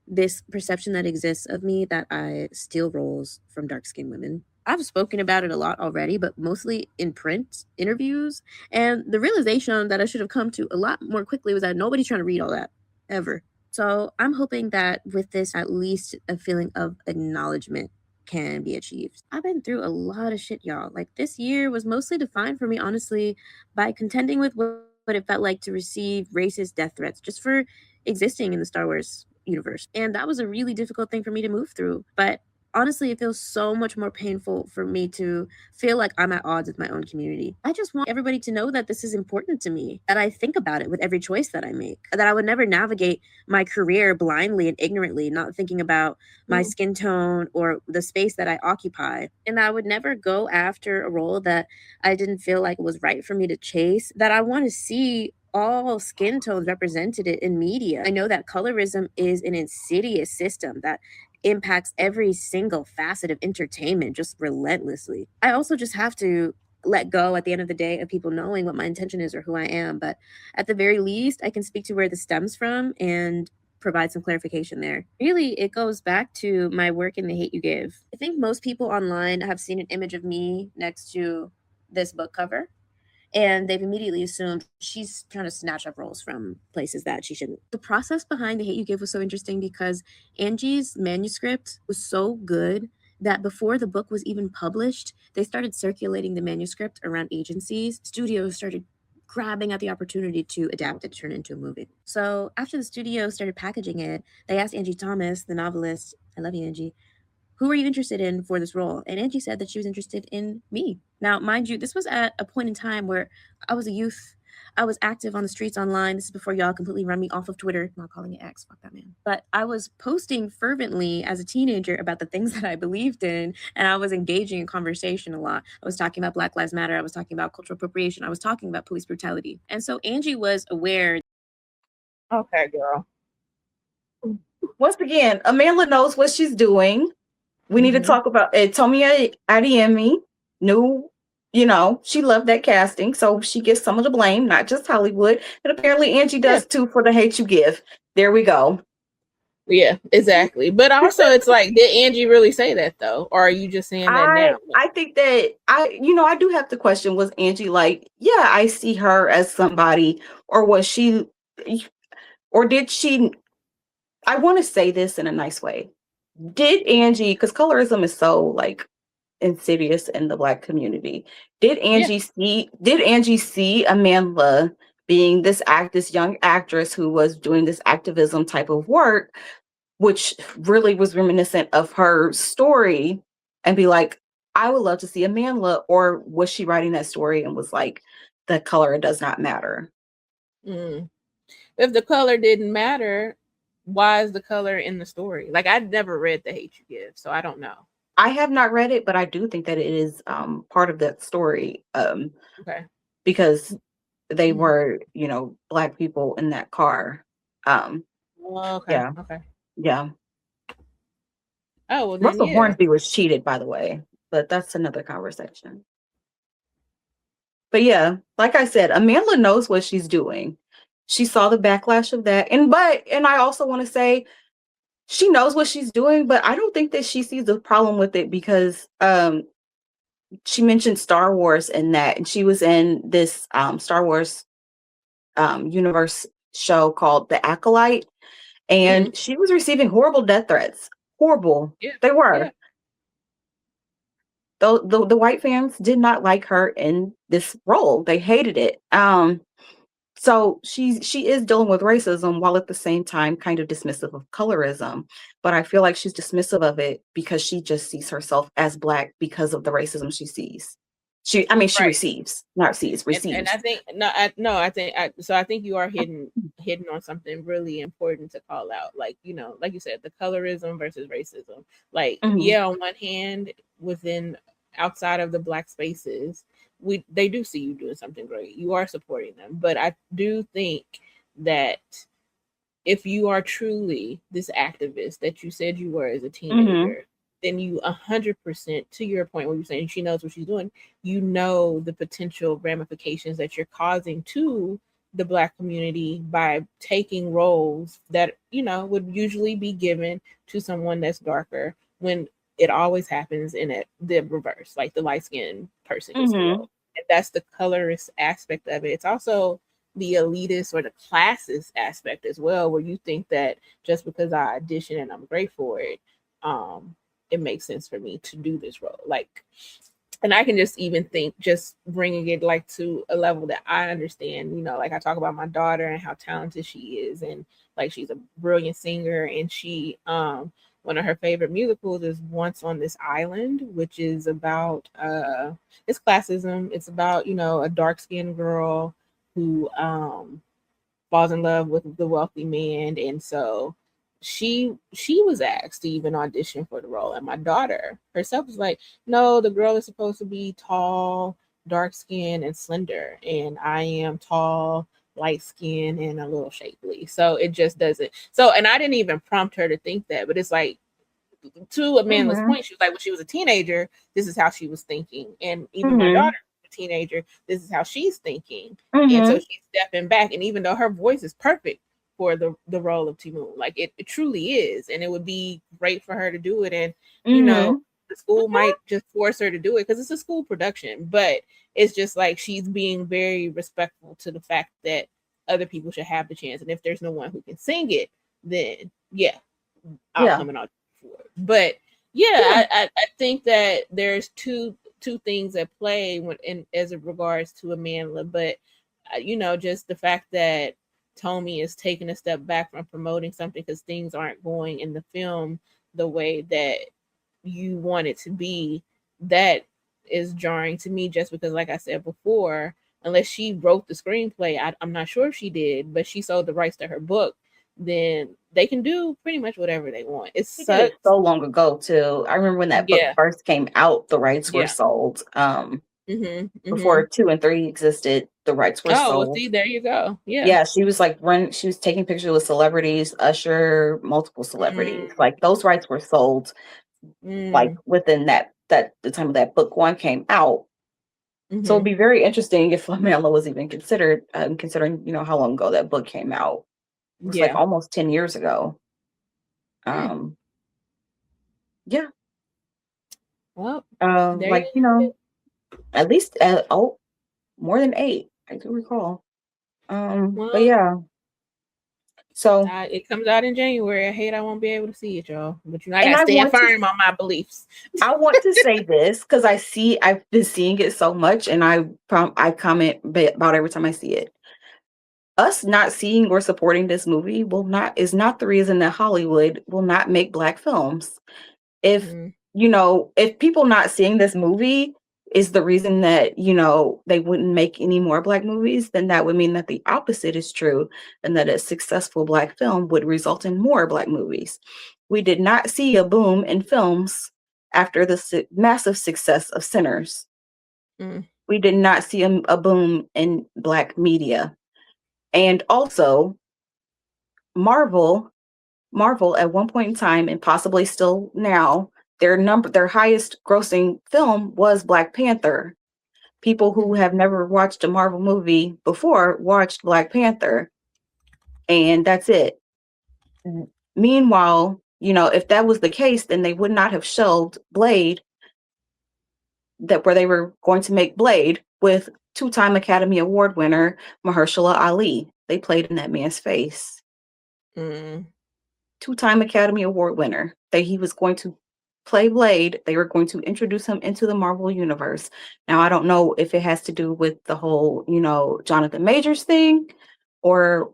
this perception that exists of me that I steal roles from dark-skinned women. I've spoken about it a lot already, but mostly in print interviews. And the realization that I should have come to a lot more quickly was that nobody's trying to read all that ever. So I'm hoping that with this, at least a feeling of acknowledgement can be achieved. I've been through a lot of shit, y'all. Like, this year was mostly defined for me, honestly, by contending with what it felt like to receive racist death threats just for existing in the Star Wars universe. And that was a really difficult thing for me to move through. But honestly, it feels so much more painful for me to feel like I'm at odds with my own community. I just want everybody to know that this is important to me, that I think about it with every choice that I make, that I would never navigate my career blindly and ignorantly, not thinking about my skin tone or the space that I occupy. And that I would never go after a role that I didn't feel like was right for me to chase, that I want to see all skin tones represented in media. I know that colorism is an insidious system that impacts every single facet of entertainment just relentlessly. I also just have to let go at the end of the day of people knowing what my intention is or who I am. But at the very least, I can speak to where this stems from and provide some clarification there. Really, it goes back to my work in The Hate You Give. I think most people online have seen an image of me next to this book cover, and they've immediately assumed she's trying to snatch up roles from places that she shouldn't. The process behind The Hate You Give was so interesting because Angie's manuscript was so good that before the book was even published, they started circulating the manuscript around agencies. Studios started grabbing at the opportunity to adapt it, turn it into a movie. So after the studio started packaging it, they asked Angie Thomas, the novelist, I love you, Angie, who are you interested in for this role? And Angie said that she was interested in me. Now, mind you, this was at a point in time where I was a youth. I was active on the streets online. This is before y'all completely run me off of Twitter. I'm not calling it X, fuck that man. But I was posting fervently as a teenager about the things that I believed in, and I was engaging in conversation a lot. I was talking about Black Lives Matter. I was talking about cultural appropriation. I was talking about police brutality. And so Angie was aware. Okay, girl. Once again, Amanda knows what she's doing. We need to talk about it. Tomia Adiemi knew, she loved that casting, so she gets some of the blame, not just Hollywood. And apparently Angie does too for The Hate You Give. There we go. Yeah, exactly. But also, it's like, did Angie really say that though, or are you just saying that now? I think that I do have to question: was Angie like, yeah, I see her as somebody, or was she, or did she? I want to say this in a nice way. Did Angie, because colorism is so like insidious in the Black community, did Angie see Amanda being this young actress who was doing this activism type of work, which really was reminiscent of her story, and be like, I would love to see Amandla, or was she writing that story and was like, the color does not matter? If the color didn't matter, why is the color in the story? Like, I'd never read The Hate You Give, so I don't know. I have not read it, but I do think that it is part of that story. Okay. Because they were, Black people in that car. Okay. Yeah. Okay. Yeah. Oh, well, then, Russell Hornsby was cheated, by the way, but that's another conversation. But yeah, like I said, Amandla knows what she's doing. She saw the backlash of that. And I also want to say she knows what she's doing, but I don't think that she sees the problem with it, because she mentioned Star Wars in that, and she was in this Star Wars universe show called The Acolyte, and she was receiving horrible death threats. Horrible. Yeah. They were. Yeah. The white fans did not like her in this role. They hated it. So she is dealing with racism, while at the same time kind of dismissive of colorism. But I feel like she's dismissive of it because she just sees herself as Black because of the racism she sees. She receives, not sees, receives. And I think I think you are hitting on something really important to call out. Like, like you said, the colorism versus racism. Like, yeah, on one hand, outside of the Black spaces, they do see you doing something great. You are supporting them. But I do think that if you are truly this activist that you said you were as a teenager, then you 100%, to your point where you're saying she knows what she's doing, the potential ramifications that you're causing to the Black community by taking roles that, would usually be given to someone that's darker, when it always happens in the reverse, like the light-skinned person gets the role. And that's the colorist aspect of it. It's also the elitist or the classist aspect as well, where you think that just because I audition and I'm great for it, it makes sense for me to do this role. Like, and I can just even think, just bringing it like to a level that I understand, like I talk about my daughter and how talented she is, and like she's a brilliant singer, and she one of her favorite musicals is Once on This Island, which is about it's classism. It's about, a dark-skinned girl who falls in love with the wealthy man, and so she was asked to even audition for the role, and my daughter herself was like, no, the girl is supposed to be tall, dark-skinned, and slender, and I am tall, light skinned, and a little shapely, so it just doesn't. So, and I didn't even prompt her to think that, but it's like, to Amanda's point, she was like, when she was a teenager, this is how she was thinking, and even my daughter, a teenager, this is how she's thinking, and so she's stepping back, and even though her voice is perfect for the role of Timoon, like it truly is, and it would be great for her to do it, and the school might just force her to do it because it's a school production, but it's just like she's being very respectful to the fact that other people should have the chance, and if there's no one who can sing it, then I'll come and audition for it. But I think that there's two things at play as it regards to Amanda, but just the fact that Tommy is taking a step back from promoting something because things aren't going in the film the way that you want it to be, that is jarring to me, just because, like I said before, unless she wrote the screenplay, I'm not sure if she did, but she sold the rights to her book, then they can do pretty much whatever they want. It's so long ago too. I remember when that book first came out, the rights were sold. Before 2 and 3 existed, the rights were sold. Well, see, there you go. Yeah, she was like she was taking pictures with celebrities, Usher, multiple celebrities. Like those rights were sold like within that the time of that book one came out. So it'd be very interesting if Amanda was even considered, considering how long ago that book came out. It was like almost 10 years ago. Yeah. Well, like at least more than 8, I do recall. But yeah. So it comes out in January. I hate I won't be able to see it, y'all. But I gotta stand firm on my beliefs. I want to say this because I've been seeing it so much, and I comment about every time I see it. us not seeing or supporting this movie is not the reason that Hollywood will not make Black films. If if people not seeing this movie is the reason that they wouldn't make any more Black movies, then that would mean that the opposite is true, and that a successful Black film would result in more Black movies. We did not see a boom in films after the massive success of Sinners. We did not see a boom in Black media. And also, Marvel at one point in time, and possibly still now, their highest grossing film was Black Panther. People who have never watched a Marvel movie before watched Black Panther, and that's it. Meanwhile, if that was the case, then they would not have shelved Blade, where they were going to make Blade with 2-time Academy Award winner Mahershala Ali. They played in that man's face. 2-time Academy Award winner. He was going to play Blade. They were going to introduce him into the Marvel universe. Now, I don't know if it has to do with the whole, Jonathan Majors thing or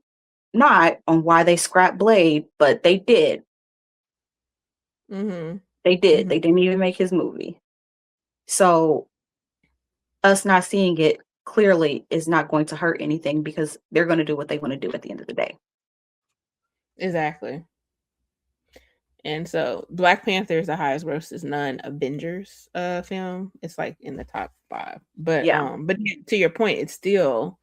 not, on why they scrapped Blade, but they did. They did. They didn't even make his movie. So us not seeing it clearly is not going to hurt anything, because they're going to do what they want to do at the end of the day. Exactly. And so Black Panther is the highest grossed non-Avengers film. It's like in the top 5. But but to your point, it still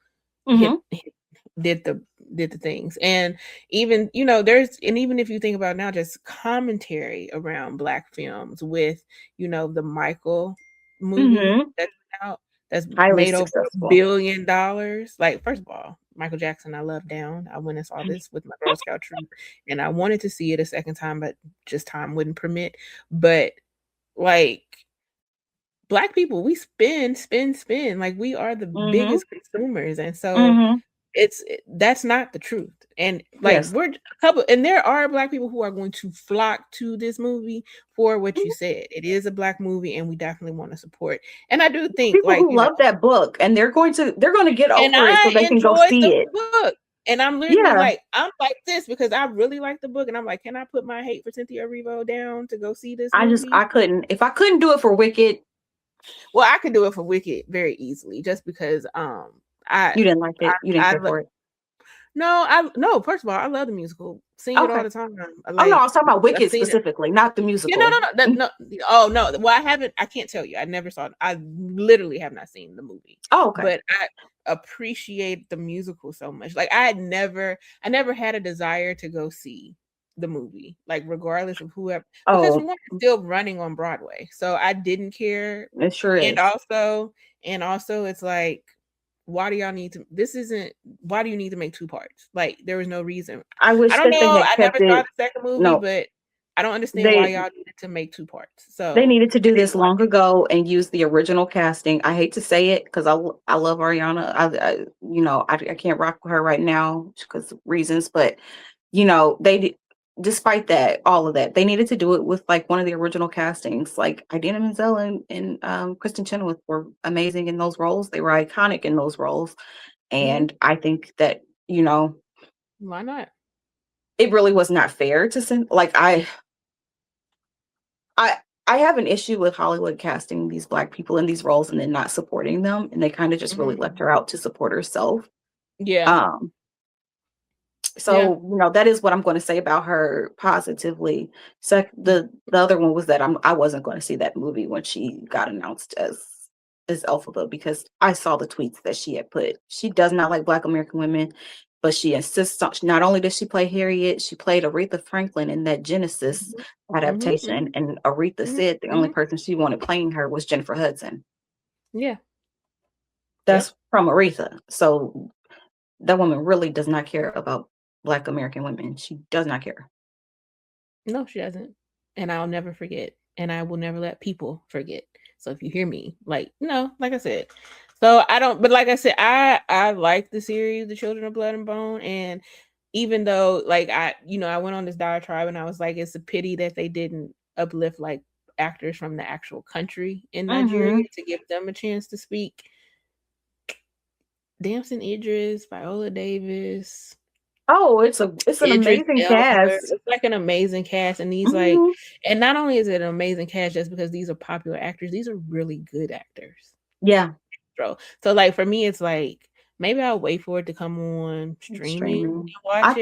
did the things. And even even if you think about now, just commentary around Black films with the Michael movie that's out, that's highly made successful. over $1 billion. Like, first of all, Michael Jackson, I love Down. I went and saw this with my Girl Scout troop, and I wanted to see it a second time, but just time wouldn't permit. But like, Black people, we spend. Like, we are the biggest consumers, and so that's not the truth. And like, we're a couple, and there are Black people who are going to flock to this movie for what you said. It is a Black movie, and we definitely want to support. And I do think people who love that book, and they're going to get over it so they can go see it. Book. And I'm literally like, I'm like this because I really like the book, and I'm like, can I put my hate for Cynthia Erivo down to go see this movie? I couldn't. If I couldn't do it for Wicked, well, I could do it for Wicked very easily, just because you didn't like it. You didn't care for it. No, first of all, I love the musical. Sing it all the time. I was talking about Wicked specifically, not the musical. Yeah, no. Oh no. Well, I can't tell you. I never saw it. I literally have not seen the movie. Oh, okay. But I appreciate the musical so much. Like, I never had a desire to go see the movie, like, regardless of whoever, because it's still running on Broadway, so I didn't care. It sure is. And also it's like, why do you need to make 2 parts? Like, there was no reason. I don't know. I never saw the second movie, but I don't understand why y'all needed to make 2 parts. So they needed to do this long ago and use the original casting. I hate to say it, because I love Ariana. I can't rock with her right now because of reasons, but despite that, all of that, they needed to do it with like one of the original castings. Like, Idina Menzel and Kristen Chenoweth were amazing in those roles. They were iconic in those roles. And I think that, why not? It really was not fair to send, like, I have an issue with Hollywood casting these Black people in these roles and then not supporting them. And they kind of just really left her out to support herself. Yeah. So, that is what I'm going to say about her positively. So the other one was that I wasn't going to see that movie when she got announced as Elphaba, because I saw the tweets that she had put. She does not like Black American women, but she insists on, not only does she play Harriet, she played Aretha Franklin in that Genesis adaptation. And Aretha said the only person she wanted playing her was Jennifer Hudson. Yeah. That's from Aretha. So that woman really does not care about Black American women. She does not care. No, she doesn't. And I'll never forget. And I will never let people forget. So if you hear me, like I said. So I don't, but like I said, I like the series, The Children of Blood and Bone. And even though, like, I went on this diatribe and I was like, it's a pity that they didn't uplift like actors from the actual country in Nigeria to give them a chance to speak. Damson Idris, Viola Davis. Oh, it's an Idris amazing Elba. cast. It's like an amazing cast, and these like, and not only is it an amazing cast just because these are popular actors, these are really good actors. Yeah. So like for me, it's like maybe I'll wait for it to come on streaming and watch I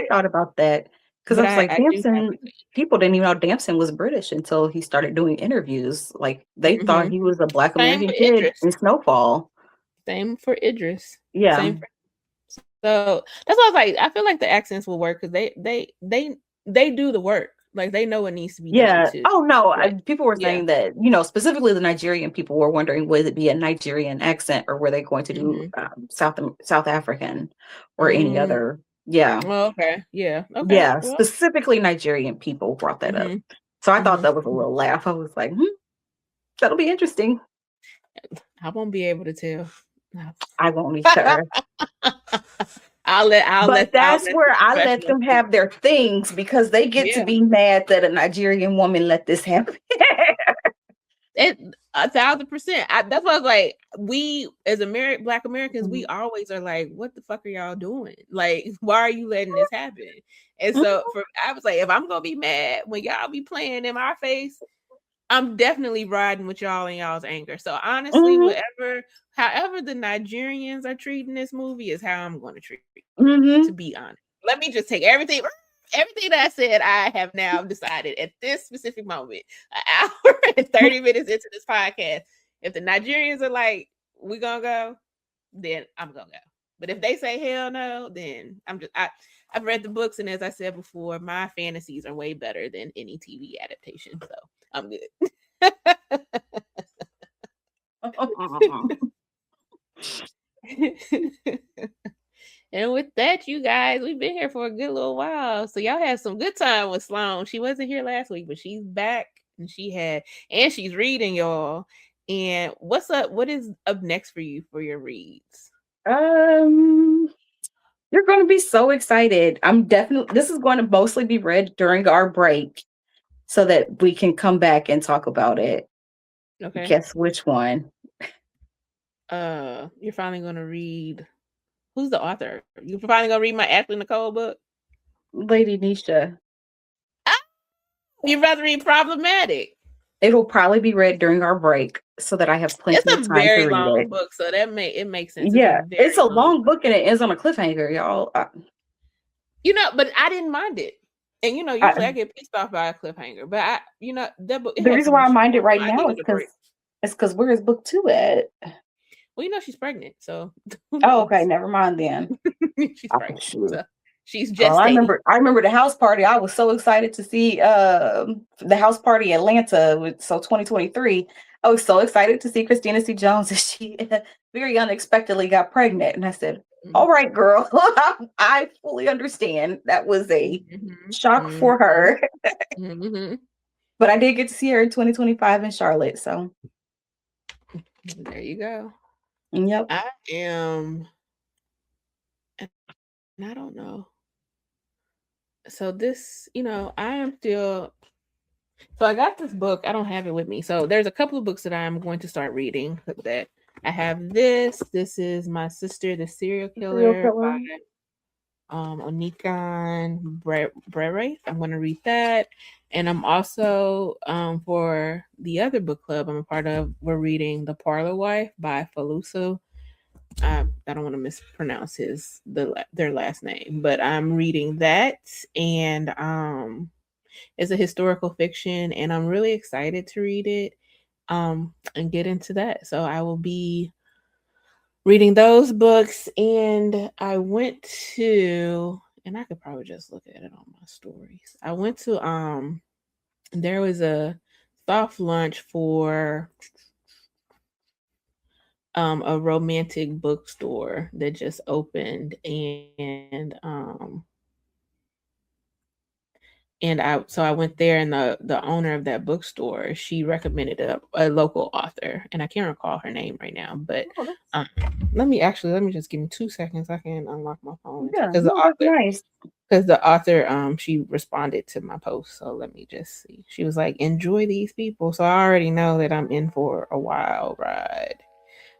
thought about that because I was like, Damson. People didn't even know Damson was British until he started doing interviews. Like they thought he was a Black American kid in Snowfall. Same for Idris. Yeah. Same for, so that's why I was like, I feel like the accents will work because they do the work. Like they know what needs to be done too. Oh no, people were saying that, you know, specifically the Nigerian people were wondering, would it be a Nigerian accent or were they going to do South African or any other? Yeah. Oh, okay. Yeah. Okay. Yeah. Well, specifically Nigerian people brought that up. So I thought that was a little laugh. I was like, that'll be interesting. I won't be able to tell. No. I won't either. I'll let them have their things because they get to be mad that a Nigerian woman let this happen. 1,000%. That's why I was like, we as Black Americans, we always are like, what the fuck are y'all doing? Like, why are you letting this happen? And so I was like, if I'm gonna be mad when y'all be playing in my face, I'm definitely riding with y'all and y'all's anger. So honestly, however the Nigerians are treating this movie is how I'm going to treat it. To be honest, let me just take everything that I said. I have now decided at this specific moment, an hour and 30 minutes into this podcast, if the Nigerians are like, "We gonna go," then I'm gonna go. But if they say hell no, then I've read the books, and as I said before, my fantasies are way better than any TV adaptation. So I'm good. And with that, you guys, we've been here for a good little while. So y'all had some good time with Sloane. She wasn't here last week, but she's back and she's reading, y'all. And what's up? What is up next for you for your reads? You're going to be so excited. This is going to mostly be read during our break so that we can come back and talk about it. Okay. Guess which one? You're finally going to read. Who's the author? You're finally going to read my Ashley Nicole book? Lady Nisha. You'd rather read Problematic? It'll probably be read during our break so that I have plenty of time to read it. It's a very long book, so it makes sense. Yeah, it's a long book and it ends on a cliffhanger, y'all. But I didn't mind it. And usually I get pissed off by a cliffhanger. But that book. The reason why I mind it right now is because where is book 2 at? Well, she's pregnant, so. Oh, okay, never mind then. She's pregnant. So she's just. I remember the house party. I was so excited to see the house party Atlanta. So 2023. I was so excited to see Christina C. Jones, and she very unexpectedly got pregnant. And I said, "All right, girl, I fully understand. That was a shock for her." But I did get to see her in 2025 in Charlotte. So there you go. Yep. I am. I don't know. So this, I am still. So I got this book. I don't have it with me. So there's a couple of books that I'm going to start reading. That I have this. This is My Sister, the Serial Killer by Onikan Brere. I'm going to read that. And I'm also, for the other book club I'm a part of, we're reading The Parlor Wife by Faluso. I don't want to mispronounce their last name, but I'm reading that, and it's a historical fiction, and I'm really excited to read it and get into that. So I will be reading those books, and I went to, and I could probably just look at it on my stories. I went to there was a soft lunch for a romantic bookstore that just opened, and I went there, and the owner of that bookstore, she recommended a local author, and I can't recall her name right now, but let me just give me 2 seconds. I can unlock my phone. Yeah, because the author she responded to my post, so let me just see. She was like, "Enjoy these people," so I already know that I'm in for a wild ride.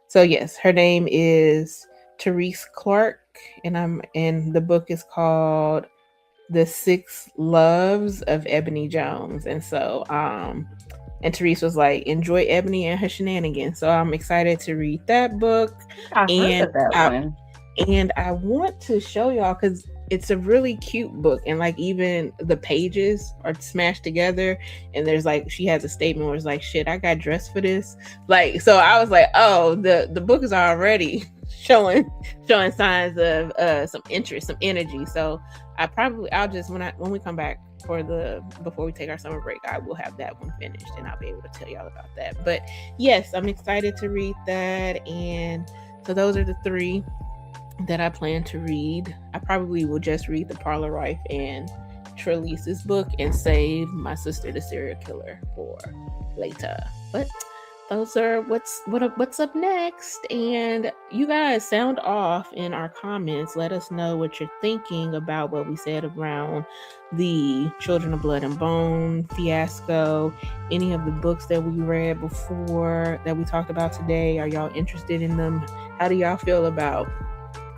So yes, her name is Therese Clark, and the book is called The 6 Loves of Ebony Jones. And so and Therese was like, enjoy Ebony and her shenanigans. So I'm excited to read that book. I heard of that one. And I want to show y'all because it's a really cute book, and like even the pages are smashed together, and there's like, she has a statement where it's like, shit, I got dressed for this. Like, so I was like, oh, the book is already showing signs of some interest, some energy. So I'll just when we come back before we take our summer break, I will have that one finished and I'll be able to tell y'all about that. But yes, I'm excited to read that. And so those are the 3 that I plan to read. I probably will just read the Parlor Wife and Trelise's book and save My Sister the Serial Killer for later. But those are what's up next. And you guys sound off in our comments. Let us know what you're thinking about what we said around the Children of Blood and Bone fiasco, any of the books that we read before that we talked about today. Are y'all interested in them? How do y'all feel about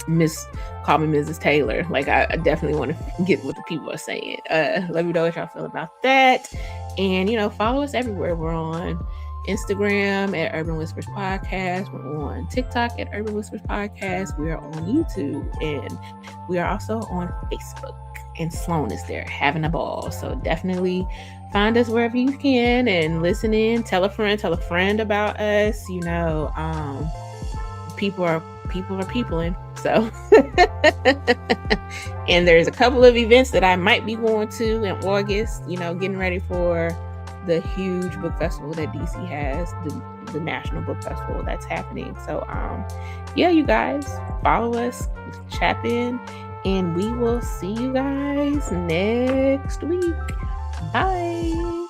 Call Me Mrs. Taylor? Like, I definitely want to get what the people are saying. Let me know what y'all feel about that. And, follow us everywhere. We're on Instagram at Urban Whispers Podcast. We're on TikTok at Urban Whispers Podcast. We are on YouTube, and we are also on Facebook. And Sloane is there having a ball. So definitely find us wherever you can and listen in. Tell a friend about us. People are peopling. So and there's a couple of events that I might be going to in August, getting ready for the huge book festival that DC has, the National Book Festival that's happening. So yeah, you guys follow us, chat in, and we will see you guys next week. Bye.